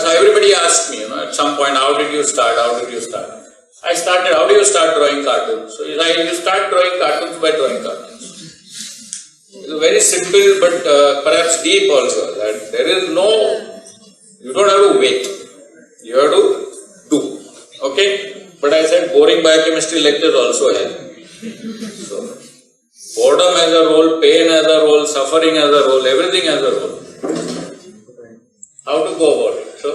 everybody asked me, at some point, how did you start? I started, how do you start drawing cartoons? So you start drawing cartoons by drawing cartoons. It's very simple but perhaps deep also. That there is you don't have to wait. You have to do. Okay? But I said boring biochemistry lectures also help. So, boredom has a role, pain has a role, suffering has a role, everything has a role. How to go about it? So,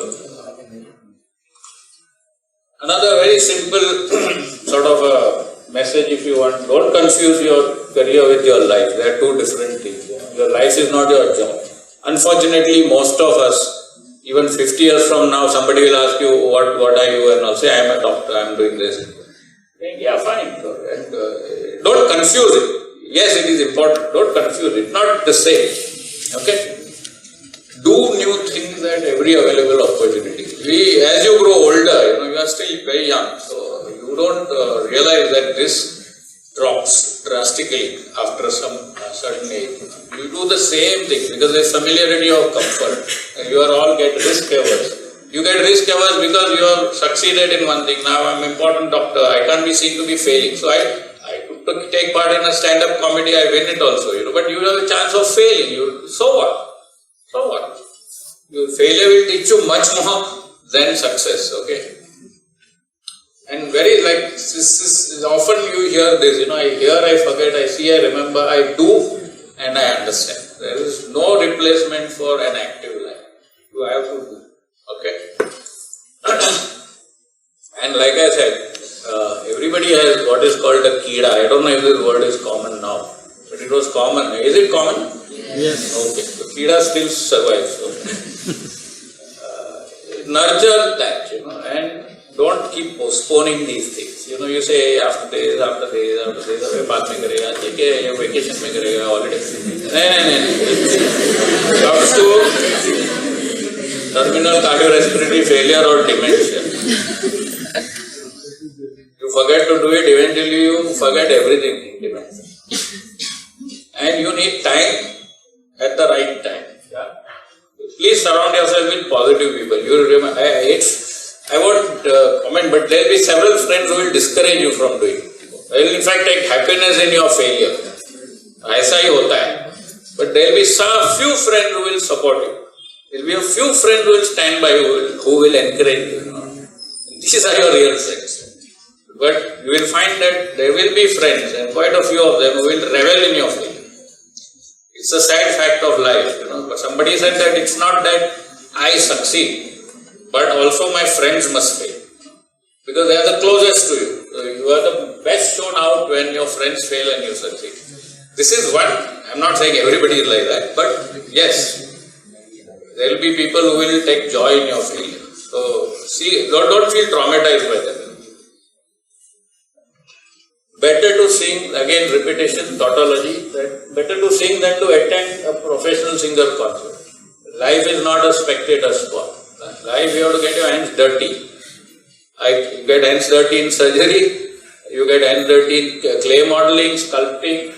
another very simple sort of a message if you want, don't confuse your career with your life. They are two different things. Your life is not your job. Unfortunately, most of us, even 50 years from now, somebody will ask you, what are you? And I'll say, I am a doctor, I am doing this. Yeah, fine. And, don't confuse it. Yes, it is important. Don't confuse it. Not the same. Okay? Do new things at every available opportunity. As you grow older, you are still very young. So, you don't realize that this drops drastically after some certain age. You do the same thing because there is familiarity of comfort. And you are all get risk averse. You get risk averse because you have succeeded in one thing. Now I am an important doctor. I can't be seen to be failing. So I take part in a stand-up comedy. I win it also. But you have a chance of failing. So what? So what? Your failure will teach you much more than success. Okay. And this is often you hear this, I hear, I forget, I see, I remember, I do, and I understand. There is no replacement for an active life. You have to do. Okay? And like I said, everybody has what is called a kida. I don't know if this word is common now, but it was common. Is it common? Yes. Okay. So kida still survives. Nurture that, and don't keep postponing these things. You say after days, अबे बाद में करेगा, ठीक है, ये vacation में करेगा, holiday. नहीं. Comes to terminal cardiorespiratory failure or dementia. You forget to do it, eventually you forget everything in dementia. And you need time at the right time. Yeah. Please surround yourself with positive people. You remember, I won't comment, but there will be several friends who will discourage you from doing it. They will in fact take happiness in your failure. ऐसा ही होता है. But there will be few friends who will support you. There will be a few friends who will stand by you, who will encourage you. These are your real friends. But you will find that there will be friends, and quite a few of them who will revel in your failure. It's a sad fact of life, But somebody said that it's not that I succeed, but also my friends must fail. Because they are the closest to you. So you are the best shown out when your friends fail and you succeed. This is one. I'm not saying everybody is like that, but yes, there will be people who will take joy in your failure. So don't feel traumatized by them. better to sing, again repetition, tautology, that better to sing than to attend a professional singer concert. Life is not a spectator sport. Life you have to get your hands dirty. You get hands dirty in surgery, you get hands dirty in clay modeling, sculpting.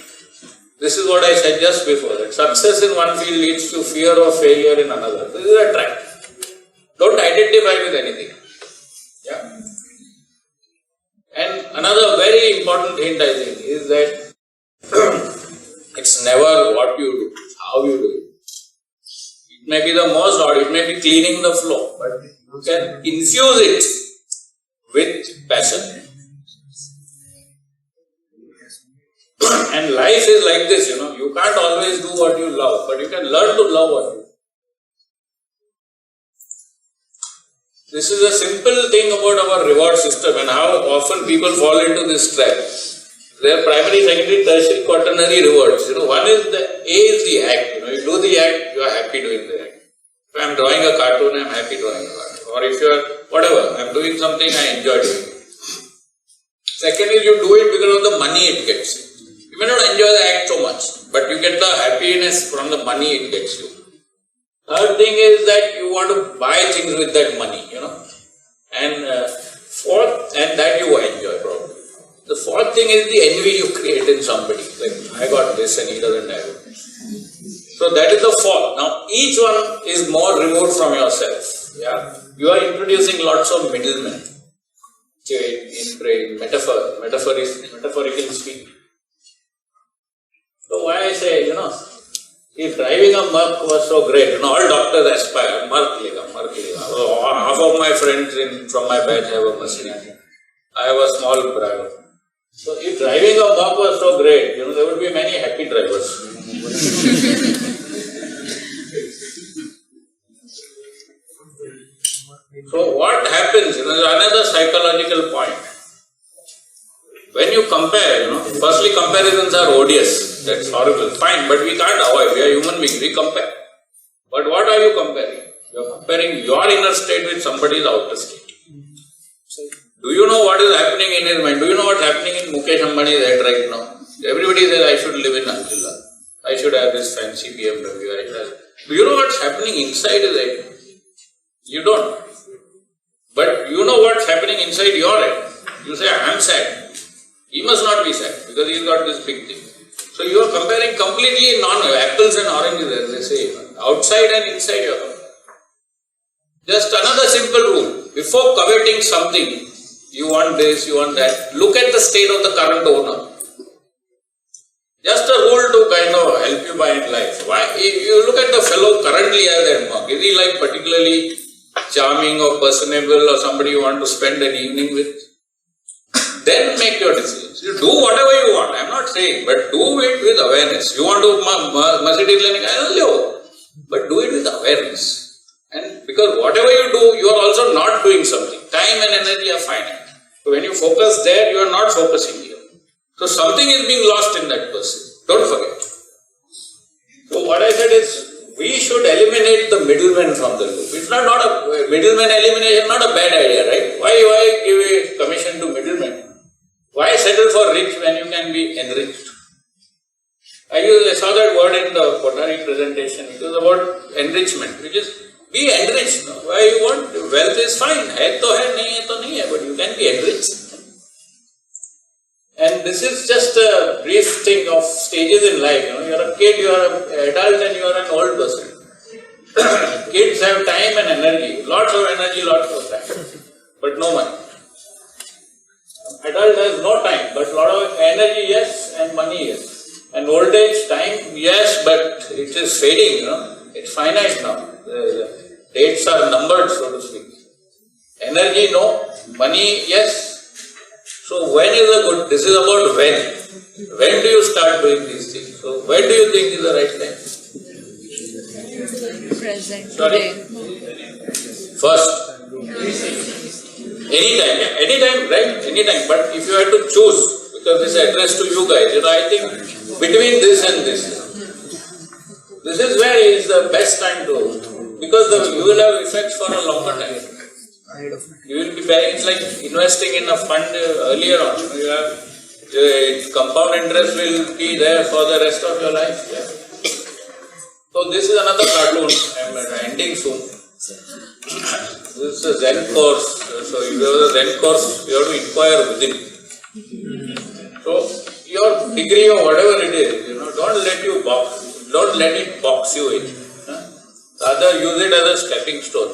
This is what I said just before, that success in one field leads to fear of failure in another. This is a trap. Don't identify with anything. Yeah. And another very important hint I think is that it's never what you do, it's how you do it. It may be the most odd, it may be cleaning the floor, but you can infuse it with passion. And life is like this, you can't always do what you love, but you can learn to love what you do. This is a simple thing about our reward system and how often people fall into this trap. There are primary, secondary, tertiary, quaternary rewards. One is A is the act. You do the act, you are happy doing the act. If I am drawing a cartoon, I am happy drawing a cartoon. Or if you are, whatever, I am doing something, I enjoy doing it. Second is you do it because of the money it gets. You may not enjoy the act so much, but you get the happiness from the money it gets you. Third thing is that you want to buy things with that money, And fourth, and that you enjoy probably. The fourth thing is the envy you create in somebody. Like, I got this and he doesn't have it. So that is the fourth. Now, each one is more removed from yourself. Yeah, you are introducing lots of middlemen. In metaphorical speaking. So why I say, if driving a Merc was so great, all doctors aspire, Merc lega. Half of my friends from my batch have a Mercedes. I have a small driver. So if driving a Merc was so great, there would be many happy drivers. So what happens, another psychological point. When you compare, firstly comparisons are odious, that's horrible, fine, but we can't avoid, we are human beings, we compare. But what are you comparing? You are comparing your inner state with somebody's outer state. Do you know what is happening in his mind? Do you know what's happening in Mukesh Ambani's head right now? Everybody says, I should live in Anjula, I should have this fancy BMW, Do you know what's happening inside his head? You don't. But you know what's happening inside your head. You say, I am sad. He must not be sad because he's got this big thing. So you are comparing completely apples and oranges, as they say. Outside and inside you are comparing. Just another simple rule. Before coveting something, you want this, you want that, look at the state of the current owner. Just a rule to kind of help you by in life. Why? If you look at the fellow currently as that monk, is he like particularly charming or personable or somebody you want to spend an evening with? Then make your decisions. You do whatever you want, I am not saying, but do it with awareness. You want to Mercedes Learning, I don't know, but do it with awareness. And because whatever you do, you are also not doing something. Time and energy are finite. So when you focus there, you are not focusing here. So something is being lost in that person. Don't forget. So what I said is, we should eliminate the middleman from the loop. It's not a middleman elimination, not a bad idea, right? Why give a commission to middlemen? Why settle for rich when you can be enriched? I saw that word in the Kothari presentation. It was about enrichment, which is be enriched. Why you want wealth is fine. Hai to hai, nahi hai to nahi hai, but you can be enriched. And this is just a brief thing of stages in life. You are a kid, you are an adult, and you are an old person. Kids have time and energy, lots of energy, lots of time, but no money. Adult has no time, but lot of energy, yes, and money, yes. And old age, time, yes, but it is fading, it's finite now. The dates are numbered, so to speak. Energy, no. Money, yes. So when is the good? This is about when. When do you start doing these things? So when do you think is the right time? Present Sorry? today. First. Anytime, yeah. Anytime, right? Anytime. But if you had to choose, because this is addressed to you guys, I think between this and this, this is where is the best time to, because you will have effects for a longer time. You will be paying, it's like investing in a fund earlier on. You have compound interest will be there for the rest of your life. Yeah. So this is another cartoon. I'm ending soon. This is a Zen course. So if you have a Zen course, you have to inquire within. So your degree or whatever it is, don't let it box you in. Rather use it as a stepping stone.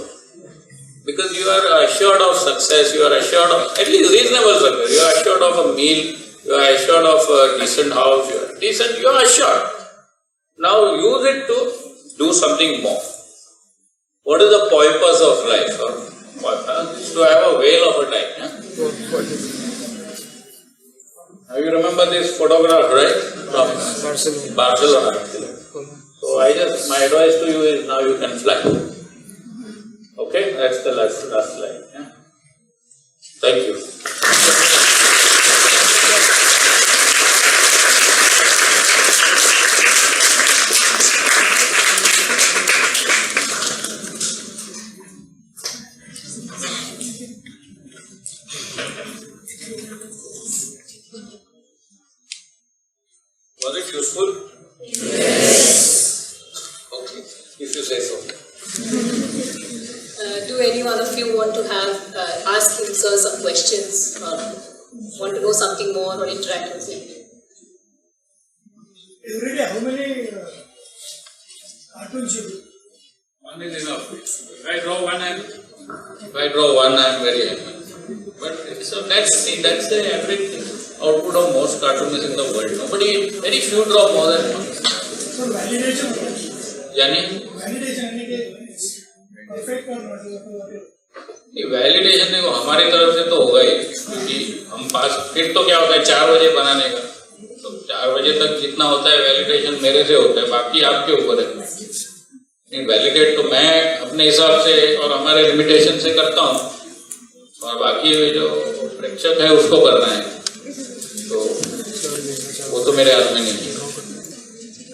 Because you are assured of success, you are assured of at least reasonable success, you are assured of a meal, you are assured of a decent house, you are assured. Now use it to do something more. What is the purpose of life? Is to have a whale of a time. Yeah? Now you remember this photograph, right? From Barcelona. So my advice to you is now you can fly. Okay, that's the last slide. Yeah? Thank you. Was it useful? Yes. Okay, if you say so. Do any one of you want to ask him, sir, some questions, or want to know something more, or interact with him? Every day, how many cartoons you do? One is enough. If I draw one, I'm very happy. But so that's the average output of most cartoonists in the world. Very few draw more than one. So validation. Yani? Validation perfect or not? Validation देखो हमारी तरफ से तो होगा ही क्योंकि हम पास फिर तो क्या होता है 4 बजे बनाने का तो 4 बजे तक जितना होता है वैलिडेशन मेरे से होता है बाकी आपके ऊपर है नहीं वैलिडेट तो मैं अपने हिसाब से और हमारे लिमिटेशन से करता हूँ और बाकी जो प्रेक्षक है उसको करना है तो वो तो मेरे हाथ में नहीं है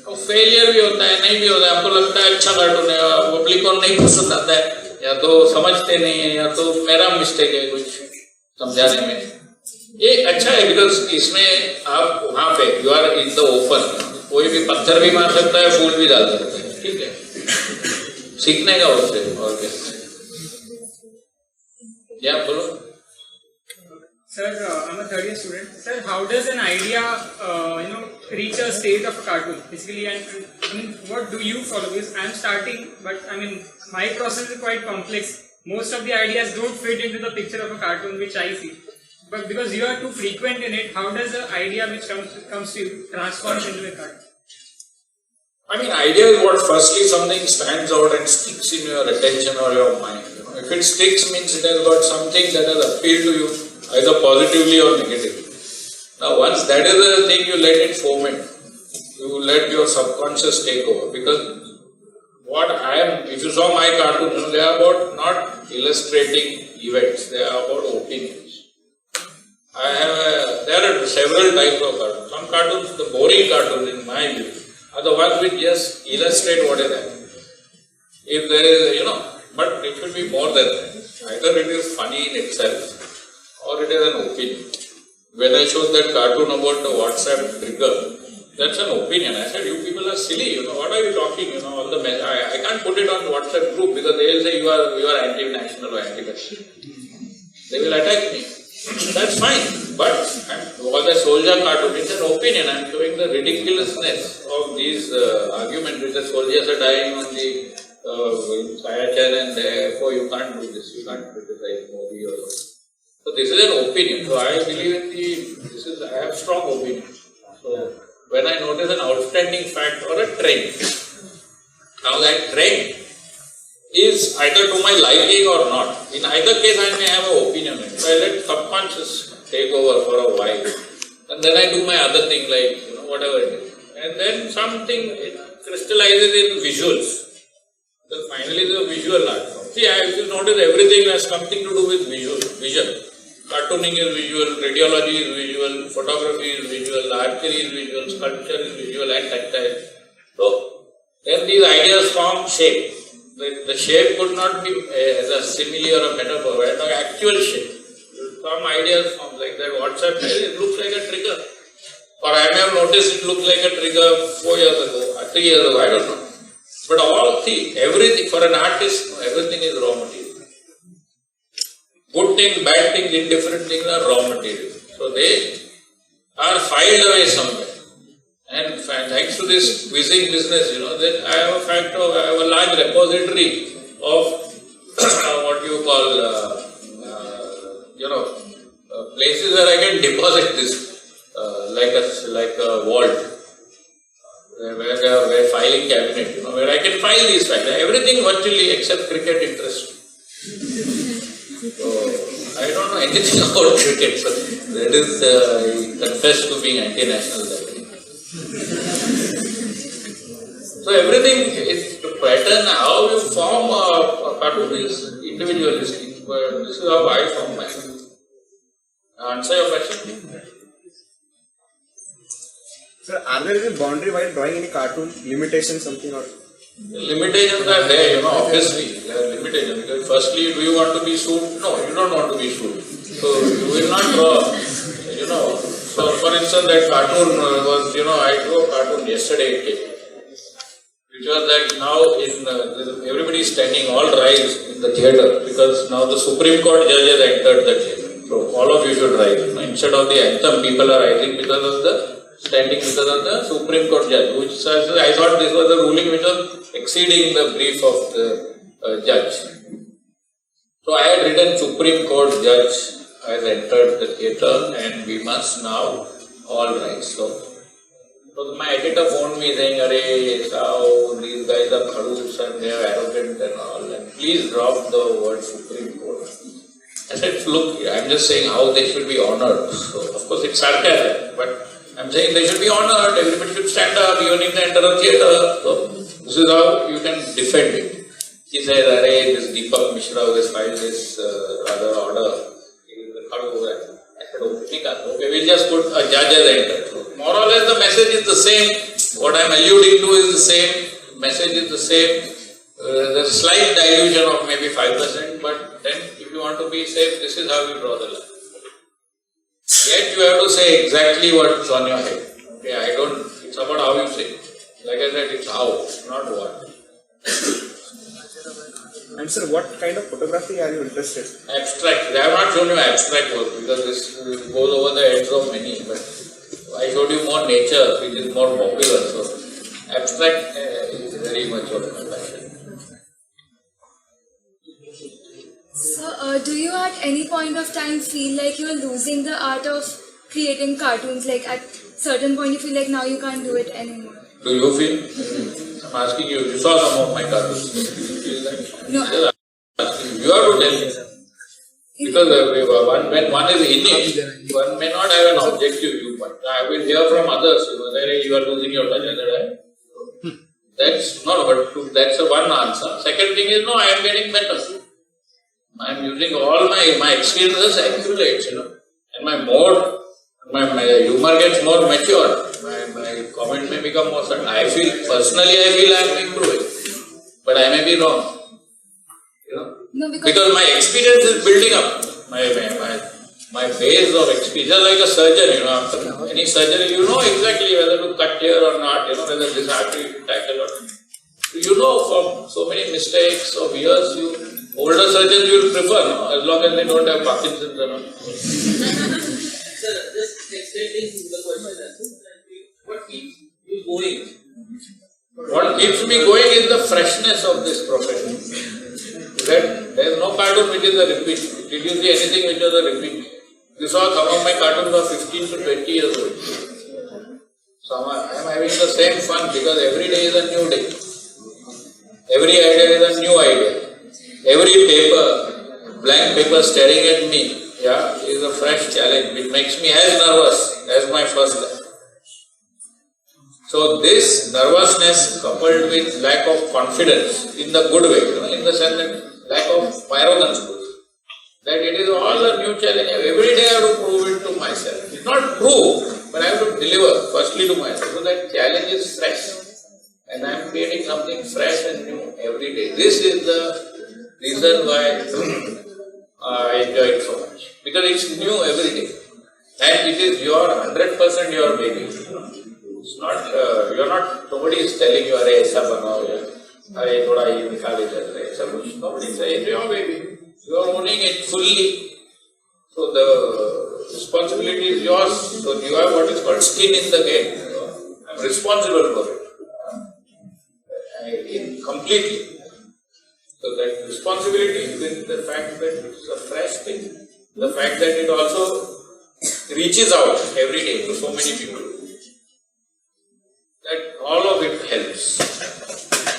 और फेलियर भी होता है नहीं भी होता है आपको लगता है अच्छा कार्टून है पब्लिक को नहीं पसंद आता है या तो समझते नहीं है या तो मेरा मिस्टेक है कुछ समझाने में ये अच्छा है बिकॉज इसमें आप वहाँ पे you are in the open कोई भी पत्थर भी मार सकता है फूल भी डाल सकता है ठीक है सीखने का उससे और क्या क्या बोलो Sir, I'm a third year student. Sir, how does an idea, reach a state of a cartoon? Basically, and what do you follow? Because I'm starting, but my process is quite complex. Most of the ideas don't fit into the picture of a cartoon which I see. But because you are too frequent in it, how does the idea which comes to you transform into a cartoon? Idea is what firstly something stands out and sticks in your attention or your mind. If it sticks means it has got something that has appealed to you. Either positively or negatively. Now once that is the thing, you let it foment. You let your subconscious take over. Because if you saw my cartoons, they are about not illustrating events, they are about opinions. There are several types of cartoons. Some cartoons, the boring cartoons in my view, are the ones which just illustrate what is happening. If there is, but it should be more than that. Either it is funny in itself, or it is an opinion. When I showed that cartoon about the WhatsApp trigger, that's an opinion. I said, you people are silly, what are you talking, all the I can't put it on WhatsApp group because they will say you are anti-national or anti-Western. They will attack me. That's fine. But all the soldier cartoon, it's an opinion. I'm showing the ridiculousness of these arguments which the soldiers are dying on the Sayachan and therefore you can't do this, you can't criticize Modi or so this is an opinion. So I believe I have strong opinion. So when I notice an outstanding fact or a trend, now that trend is either to my liking or not. In either case I may have an opinion. So I let subconscious take over for a while. And then I do my other thing like, whatever it is. And then something crystallizes in visuals. So finally the visual art form. See, if you notice everything has something to do with vision. Cartooning is visual, radiology is visual, photography is visual, archery is visual, sculpture is visual and tactile. So, then these ideas form shape. The shape could not be as a simile or a metaphor, but an actual shape. Some ideas form like that WhatsApp, it looks like a trigger. Or I may have noticed it looks like a trigger 4 years ago, or 3 years ago, I don't know. But everything, for an artist, everything is raw material. Good things, bad things, indifferent things are raw material. So they are filed away somewhere. And thanks to this quizzing business, that I have a large repository of what you call, places where I can deposit this, like a vault, where filing cabinet, where I can file these files. Everything virtually except cricket interest. So I don't know anything about cricket, so that is, I confess to being anti-national that way. So everything is the pattern, how you form a cartoon is individualistic, but this is how I form my cartoon. Answer your question? Sir, are there any boundary while drawing any cartoon? Limitation something or? Limitations are there, obviously. There are limitations. Because firstly, do you want to be sued? No, you don't want to be sued. So you will not draw, So for instance, that cartoon was, I drew a cartoon yesterday it came. Which was that now everybody is standing, all rise in the theatre because now the Supreme Court judge has entered the theatre. So all of you should rise. Instead of the anthem, people are rising because of the Supreme Court judge. Which says, I thought this was a ruling which was exceeding the brief of the judge. So I had written Supreme Court judge has entered the theatre and we must now all rise. So my editor phoned me saying, Arey, how these guys are khadus and they are arrogant and all, and please drop the word Supreme Court. I said, look, I'm just saying how they should be honoured. So of course it's sarcasm, but I'm saying they should be honoured, everybody should stand up, even if they enter a theatre. So this is how you can defend it. He says, Arey, this Deepak Mishra who has filed this rather order, I said, okay, we'll just put a judge as entered. So more or less the message is the same. What I'm alluding to is the same. Message is the same. There's a slight dilution of maybe 5%, but then if you want to be safe, this is how you draw the line. Yet you have to say exactly what's on your head. Okay, it's about how you say it. Like I said, it's how, not what. And sir, what kind of photography are you interested in? Abstract. I have not shown you abstract work because this goes over the heads of many, but I showed you more nature, which is more popular. So abstract is very much of my passion. So, do you at any point of time feel like you're losing the art of creating cartoons? Like at certain point you feel like now you can't do it anymore? Do you feel? I'm asking you. You saw some of my cartoons. Do you feel that? No. You have to tell me. Because when one is in it, one may not have an objective viewpoint. I will hear from others, you are losing your touch. That's not what, that's one answer. Second thing is, no, I am getting better. I am using all my experiences accumulates, and my humor gets more mature. My comment may become more certain. Personally I feel I am improving, but I may be wrong. No, because my experience is building up. My base of experience, just like a surgeon, after any surgery, you know exactly whether to cut here or not, whether this artery to tackle or not. From so many mistakes of years, older surgeons you will prefer, as long as they don't have Parkinson's and all. Sir, just extending the question, what keeps you going? What keeps me going is the freshness of this profession. There is no cartoon which is a repeat. Did you see anything which was a repeat? You saw some of my cartoons are 15 to 20 years old. So I am having the same fun because every day is a new day. Every idea is a new idea. Every blank paper staring at me, is a fresh challenge which makes me as nervous as my first time. So this nervousness coupled with lack of confidence in the good way, in the sense that lack of arrogance, that it is all a new challenge. Every day I have to prove it to myself. It's not prove, but I have to deliver firstly to myself. So that challenge is fresh. And I am creating something fresh and new every day. This is the reason why I enjoy it so much. Because it's new every day. And it is your 100% your baby. It's not, you're not, nobody is telling you, "Arey, aisa banao ya, arey, thoda ye nikhal idhar," aisa kuch. Nobody is saying, it's your baby. You are owning it fully. So the responsibility is yours. So you have what is called skin in the game. I'm responsible for it. Completely. So that responsibility with the fact that it's a fresh thing, the fact that it also reaches out every day to so many people, that all of it helps.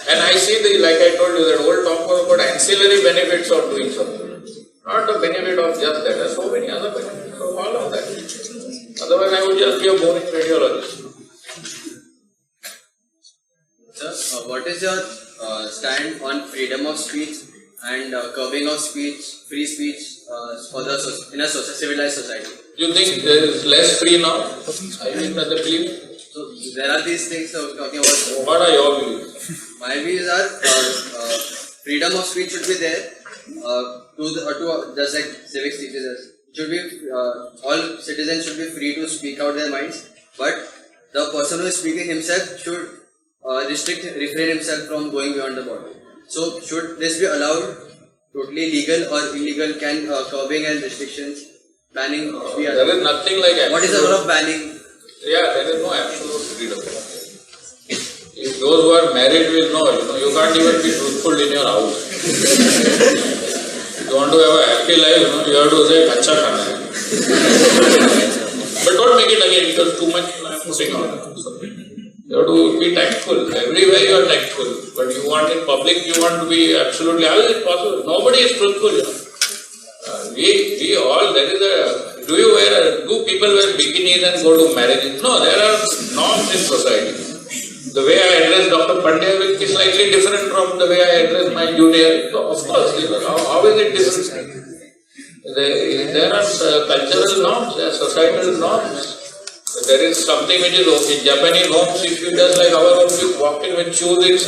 And I see like I told you, that old talk was about ancillary benefits of doing something. Not the benefit of just that, there are so many other benefits of all of that. Otherwise I would just be a boring radiologist. Sir, what is your stand on freedom of speech and curbing of speech, free speech in a civilized society? You think there is less free now? I think that the belief. So there are these things talking about. What are your views? My views are freedom of speech should be there to just like civics teaches us. Should be all citizens should be free to speak out their minds, but the person who is speaking himself should refrain himself from going beyond the border. So should this be allowed? Totally legal or illegal? Can curbing and restrictions, banning be allowed? There is nothing like absolute. What is the role of banning? Yeah, there is no absolute freedom. If those who are married will know, you can't even be truthful in your house. If you want to have a happy life, you have to say kacha khana hai. But don't make it again because too much I am putting on. You have to be tactful. Everywhere you are tactful. But you want in public, you want to be absolutely, how is it possible? Nobody is truthful, We all, there is a, do people wear bikinis and go to marriages? No, there are norms in society. The way I address Dr. Pandya will be slightly different from the way I address my junior. So of course, how is it different? There are cultural norms, there are societal norms. There is something which is okay. Japanese homes, if you just like our homes, you walk in with shoes, it's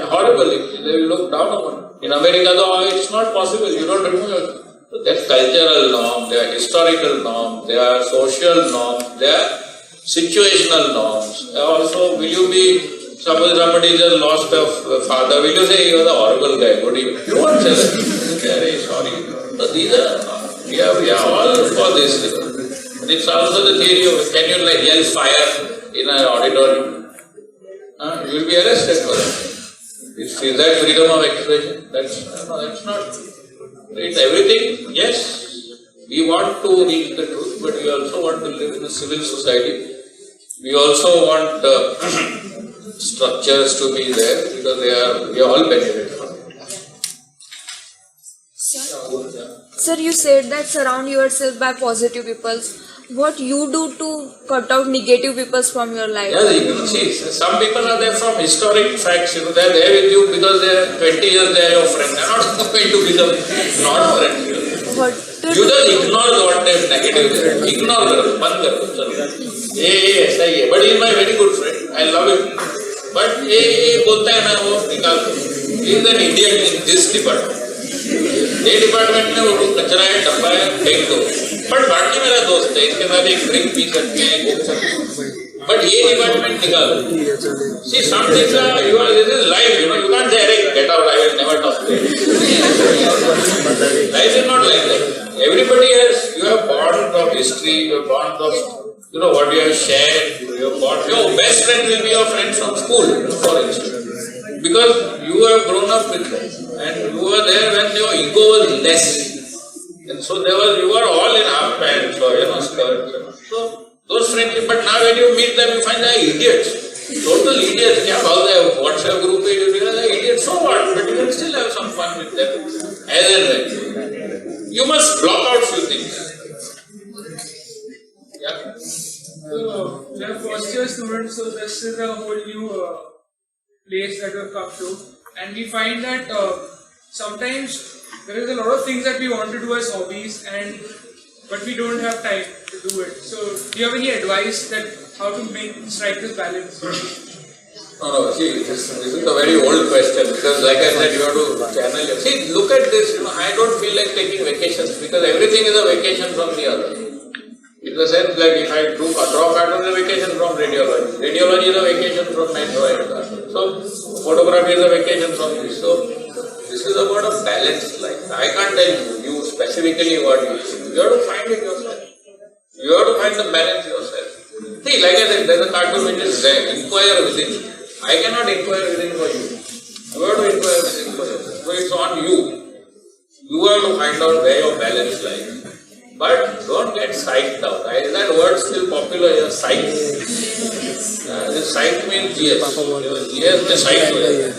horrible. They will look down upon. In America, though, it's not possible. You don't remove your. So there are cultural norms, there are historical norms, there are social norms, there are situational norms. Also, will you be, suppose somebody just lost a father, will you say he was a horrible guy? What do you won't say that. Very sorry. So these are, we are all for this. It's also the theory of, can you like yell fire in an auditorium? You will be arrested for that. Is that freedom of expression? That's not. It's everything, yes. We want to reach the truth, but we also want to live in a civil society. We also want structures to be there because we all benefit from it. Sir, you said that surround yourself by positive people. What you do to cut out negative people from your life? Yes, you can see, some people are there from historic facts, they are there with you because they are 20 years they are your friend. They are not going to become not friends. You just ignore what they are negative. Ignore them, ban karo. ऐसा ही है. But he is my very good friend. I love him. But ये बोलता है ना वो निकाल दो. He is an idiot in this department. ये डिपार्टमेंट में वो कचरा है, डब्बा है, फेंक दो. बट बाकी मेरा दोस्त है, इसके साथ एक ड्रिंक पी सकते हैं, घूम सकते हैं. बट ये डिपार्टमेंट निकालो. See, some things are, this is life, you can't say, "Hey, get out, I will never talk to you." Life is not like that. Everybody has, you have bonds of history, you have bonds of, what you have shared, your best friend will be your friend from school, for instance. Because you have grown up with them, and you were there when your ego was less. And so you were all in half pants or skirts. So those friendships, but now when you meet them, you find they are idiots. Total idiots. क्या भाव है WhatsApp group पे you realize they are idiots. So what? But you can still have some fun with them. As and when. You must block out few things. Yeah. So we are first year students, so this is a whole new place that we have come to, and we find that sometimes there is a lot of things that we want to do as hobbies, but we don't have time to do it. So, do you have any advice that how to strike this balance? No, see, this is a very old question because, like I said, you have to channel your. See, look at this. I don't feel like taking vacations because everything is a vacation from the other. In the sense that if I draw cartoon is a vacation from radiology. Radiology is a vacation from my drawing cartoon. So photography is a vacation from this. So this is about a balanced life. I can't tell you specifically what you should. You have to find it yourself. You have to find the balance yourself. See, like I said, there is a cartoon which is there. Inquire within. I cannot inquire within for you. You have to inquire within for yourself. So it's on you. You have to find out where your balance lies. But don't get psyched out. Is that word still popular here? Psych. Psych means yes. Yes, the psych way.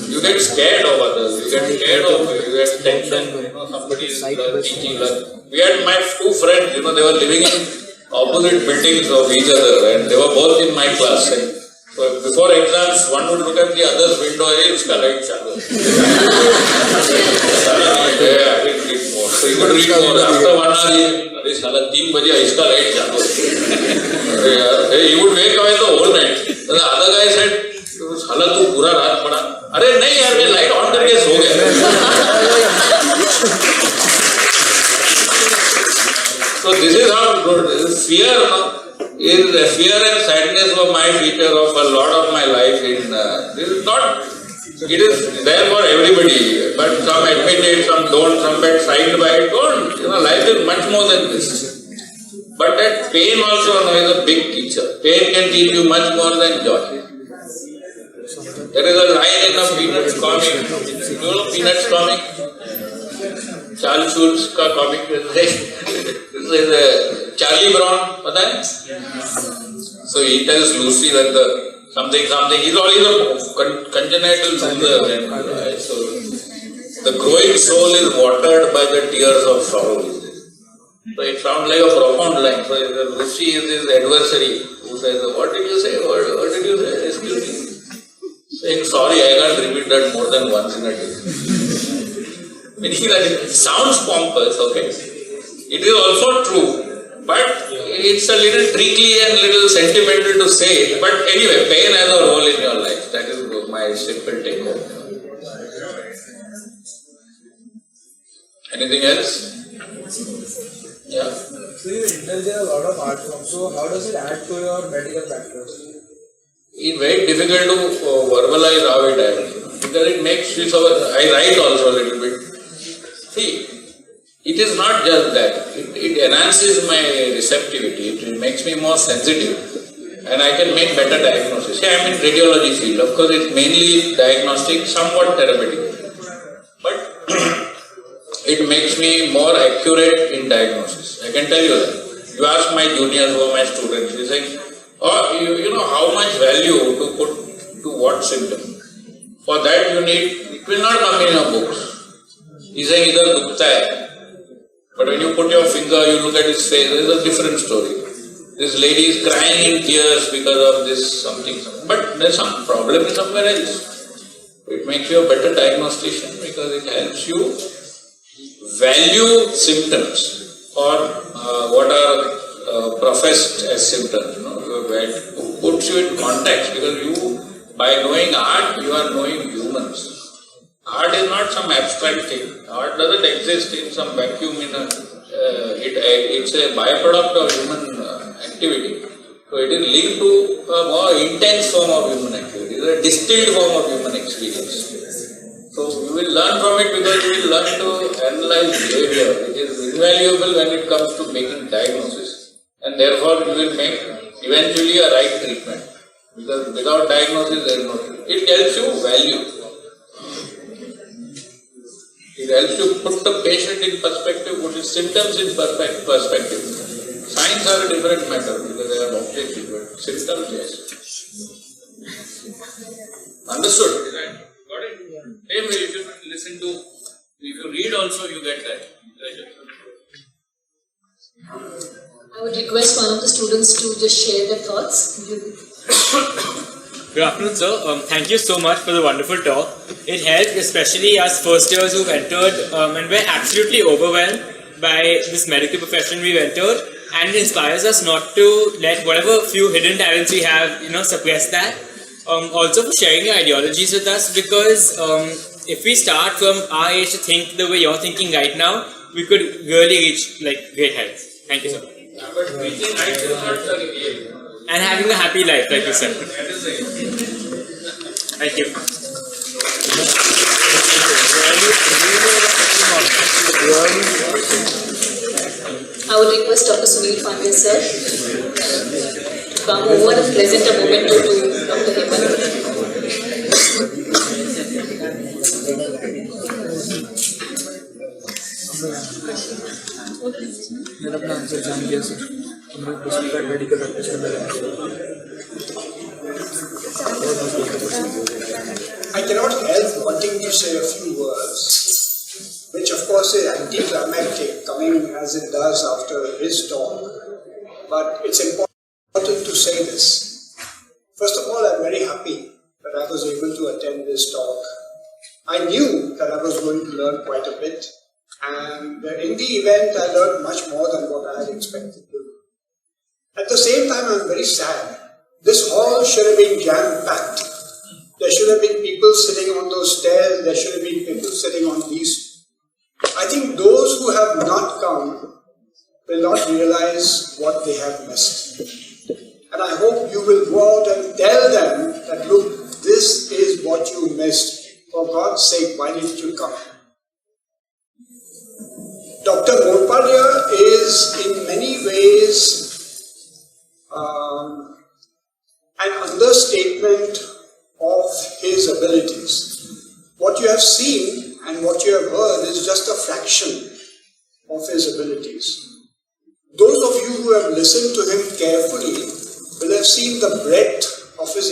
You get scared of others. You get scared of you get tension. Somebody is teaching. We had my two friends. They were living in opposite buildings of each other, and they were both in my class. And so before exams, one would look at the other's window. Hey, iska light chalu. I will read more. So you could read more. After 1 hour, अरे साला 3 बजे इसका light चालू है. Hey, he would wake away the whole night. The other guy said, साला तू पूरा रात पड़ा. अरे नहीं यार, मैं light on करके सो गया. So this is how good. This is fear, fear and sadness were my feature of a lot of my life. This is not. It is there for everybody, but some admit it, some don't, some get frightened by it. Don't. Life is much more than this. But that pain also is a big teacher. Pain can teach you much more than joy. There is a line in a Peanuts comic. You know Peanuts comic? Charles Schulz का comic is Charlie Brown, पता है? So he tells Lucy that the something, he's always a congenital loser. So the growing soul is watered by the tears of sorrow. So it sounds like a profound line. So Lucy is his adversary who says, what did you say? What did you say? Excuse me. Saying sorry, I can't repeat that more than once in a day. Meaning that it sounds pompous, okay? It is also true. But it's a little tricky and little sentimental to say it. But anyway, pain has a role in your life. That is my simple take home. Anything else? Yeah. So you indulge in a lot of art forms. So how does it add to your medical practice? It's very difficult to verbalize how it adds. Because it makes you so. I write also a little bit. See. It is not just that, it enhances my receptivity, it makes me more sensitive and I can make better diagnosis. See, I am in radiology field, of course it's mainly diagnostic, somewhat therapeutic, but it makes me more accurate in diagnosis. I can tell you that. You ask my juniors who are my students, they say, oh, you know how much value to put to what symptom. For that you need, it will not come in your books. He is saying, either dukta hai. But when you put your finger, you look at his face, there is a different story. This lady is crying in tears because of this something. But there is some problem somewhere else. It makes you a better diagnostician because it helps you value symptoms or what are professed as symptoms. It puts you in context because you, by knowing art, you are knowing humans. Art is not some abstract thing. Art doesn't exist in some vacuum. It's a byproduct of human activity. So it is linked to a more intense form of human activity. It is a distilled form of human experience. So you will learn from it because you will learn to analyze behavior. It is invaluable when it comes to making diagnosis. And therefore you will make eventually a right treatment. Because without diagnosis there is no treatment. It helps you value. It helps you put the patient in perspective, put his symptoms in perspective. Signs are a different matter because they are objective, but symptoms, yes. Understood? Got it? Same way, if you listen to, if you read also, you get that. I would request one of the students to just share their thoughts. Good afternoon, sir. Thank you so much for the wonderful talk. It helped, especially as first years who've entered and we're absolutely overwhelmed by this medical profession we've entered, and it inspires us not to let whatever few hidden talents we have, suppress that. Also for sharing your ideologies with us, because if we start from our age to think the way you're thinking right now, we could really reach great heights. Thank you, sir. But reaching heights is not the real. And having a happy life, like you said. That is it. Thank you. I would request Dr. Sunil Pandya sir to come over and present a memento to Dr. मैंने अपना answer जान लिया sir मैं दूसरी medical practice करने लगा I cannot help wanting to say a few words, which of course is anticlimactic, coming as it does after his talk. But it's important to say this. First of all, I'm very happy that I was able to attend this talk. I knew that I was going to learn quite a bit, and in the event I learned much more than what I had expected to. At the same time, I'm very sad. This hall should have been jam-packed. There should have been people sitting on those stairs, there should have been people sitting on these. I think those who have not come will not realize what they have missed. And I hope you will go out and tell them that, look, this is what you missed. For God's sake, why didn't you come? Dr. Morparia is in many ways an understatement of his abilities. What you have seen and what you have heard is just a fraction of his abilities. Those of you who have listened to him carefully will have seen the breadth of his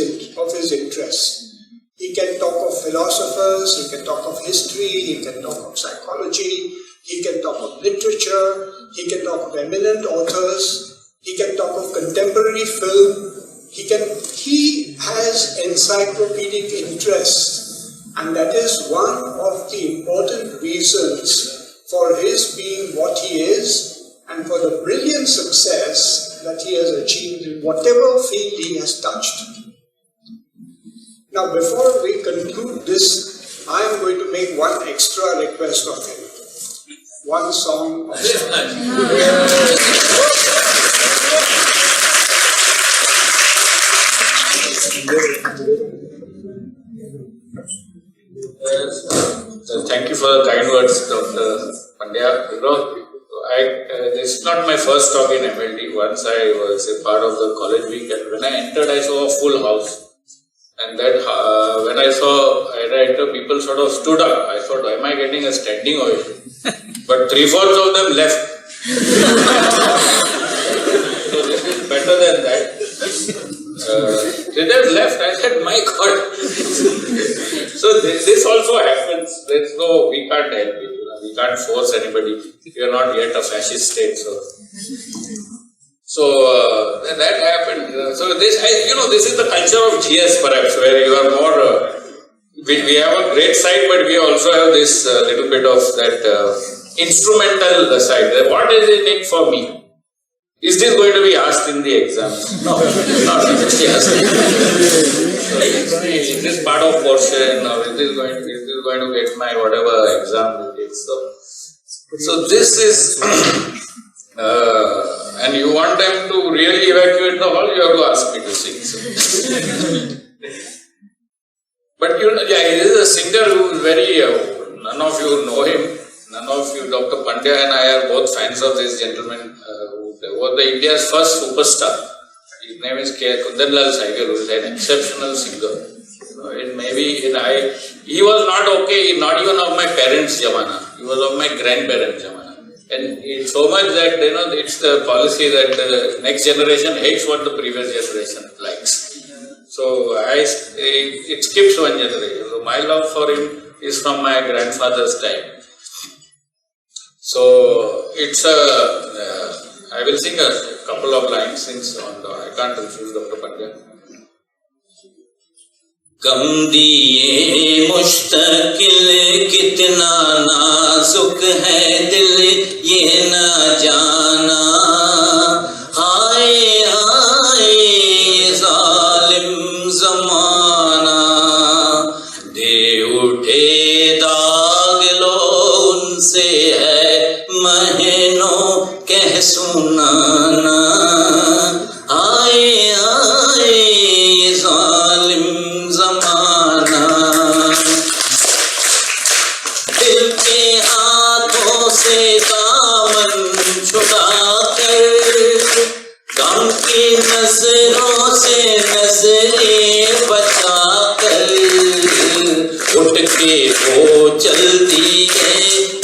interests. He can talk of philosophers, he can talk of history, he can talk of psychology, he can talk of literature, he can talk of eminent authors, he can talk of contemporary film. He has encyclopedic interests, and that is one of the important reasons for his being what he is and for the brilliant success that he has achieved in whatever field he has touched. Now, before we conclude this, I am going to make one extra request of him. One song of Thank you for the kind words, Dr. Pandya. You know, this is not my first talk in MLT. Once I was a part of the college week, and when I entered, I saw a full house. And that when I entered, people sort of stood up. I thought, am I getting a standing ovation? But 3/4 of them left. So this is better than that. They left. I said, my God. So this also happens. We can't help it. We can't force anybody. We are not yet a fascist state. So that happened. So this is the culture of GS perhaps, where you are more. We have a great side, but we also have this little bit of that instrumental side. What is it in for me? Is this going to be asked in the exams? No, it's not going to be asked. So is this part of portion, or is this going to get my whatever exam it is? So this is, and you want them to really evacuate the hall, you have to ask me to sing. But he is a singer who is very, none of you know him, none of you, Dr. Pandya and I are both fans of this gentleman who was India's first superstar. His name is Dr.M.V.L.Kothari, who is an exceptional singer. He was not not even of my parents' jamana, he was of my grandparents' jamana. And it's so much that, it's the policy that the next generation hates what the previous generation likes. So it skips one generation. So my love for him is from my grandfather's time. So it's I will sing a couple of lines since I can't refuse Dr. Pandya. गम दिए मुश्तकिल कितना नाजुक है दिल ये न जाना हाय हाय जालिम ज़माना दे उठे दाग लो उनसे है महीनों कह सुनाना, आए आए ये जालिम जमाना, दिल के हाथों से दामन छुड़ा कर, गम की नजरों से नजरें बचा कर, उठ के वो चल दिए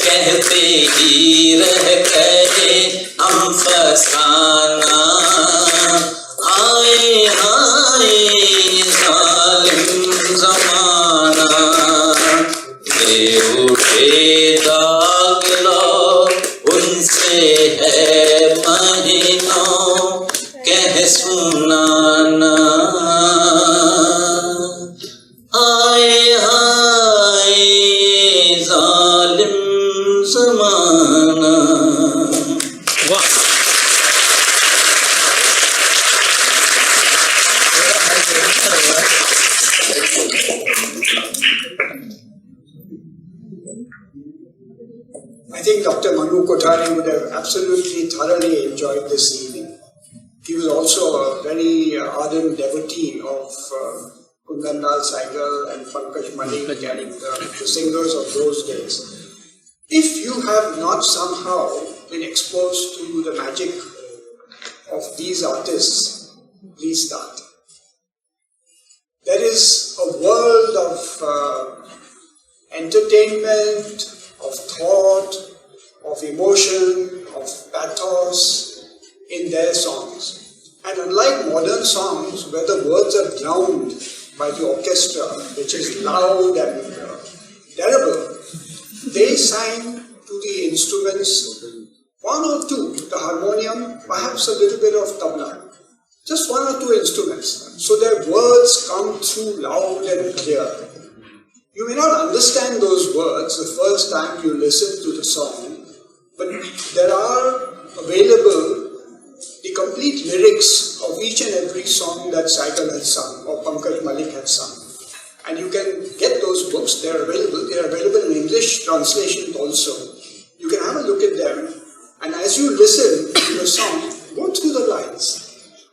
कहते ही रह गए हम फसाना, आए आए जालिम जमाना, ले उठे दाग लो उनसे है महीनों कह सुनाना, आए आए जालिम जमाना। वाह, I think Dr.M.V.L.Kothari would have absolutely thoroughly enjoyed this evening. He was also a very ardent devotee of Kundan Saigal and Pankaj Malik and the singers of those days. If you have not somehow been exposed to the magic of these artists, please start. There is a world of entertainment, of thought, of emotion, of pathos in their songs. And unlike modern songs where the words are drowned by the orchestra, which is loud and terrible, they sang to the instruments, one or two, the harmonium, perhaps a little bit of tabla, just one or two instruments. So their words come through loud and clear. You may not understand those words the first time you listen to the song, but there are available the complete lyrics of each and every song that Saigal has sung or Pankaj Malik has sung. And you can get those books, they are available in English translation also. You can have a look at them, and as you listen to the song, go through the lines,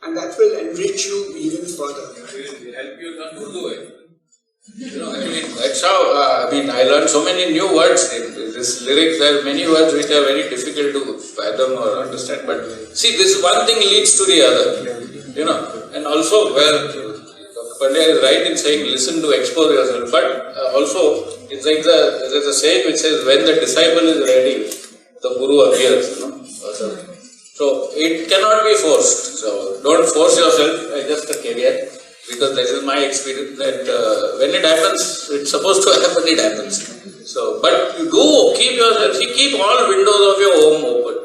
and that will enrich you even further. It will help you learn Urdu. That's how, I learned so many new words in this lyrics. There are many words which are very difficult to fathom or understand. But see, this one thing leads to the other, and also where Dr. Pandya is right in saying, listen to expose yourself. But also, it's like there's a saying which says, when the disciple is ready, the Guru appears, So, it cannot be forced. So, don't force yourself, just a caveat. Because this is my experience that when it happens, it's supposed to happen, it happens. So, but you do keep all windows of your home open.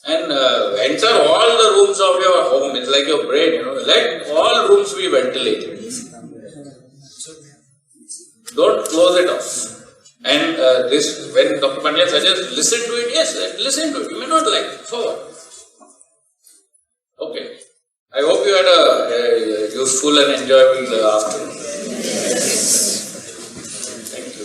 And enter all the rooms of your home. It's like your brain, Let all rooms be ventilated. Don't close it off. And when Dr. Pandya suggests, listen to it, yes, listen to it. You may not like it. So what? Okay. I hope you had a useful and enjoyable afternoon. Thank you.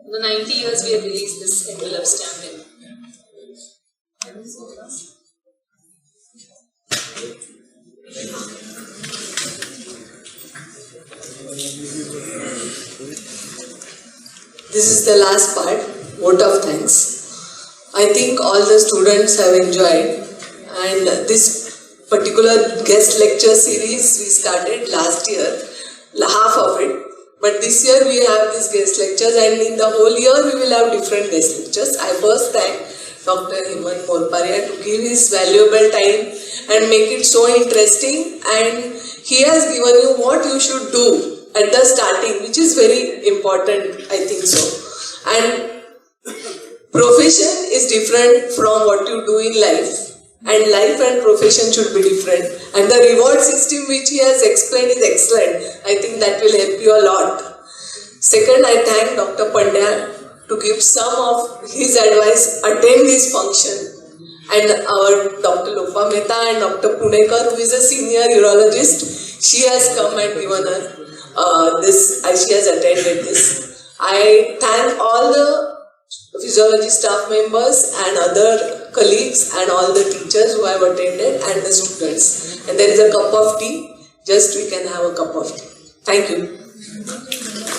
In the 90 years we have released this envelope stamping. This is the last part, vote of thanks. I think all the students have enjoyed, and this particular guest lecture series we started last year, half of it, but this year we have these guest lectures, and in the whole year we will have different guest lectures. I first thank Dr.M.V.L. Morparia to give his valuable time and make it so interesting, and he has given you what you should do at the starting, which is very important, I think so. And profession is different from what you do in life, and life and profession should be different. And the reward system which he has explained is excellent. I think that will help you a lot. Second, I thank Dr. Pandya to to give some of his advice, attend this function. And our Dr. Lopa Mehta and Dr. Punekar, who is a senior urologist, she has come and given her she has attended this. I thank all the physiology staff members and other colleagues and all the teachers who have attended and the students. And there is a cup of tea, just we can have a cup of tea. Thank you.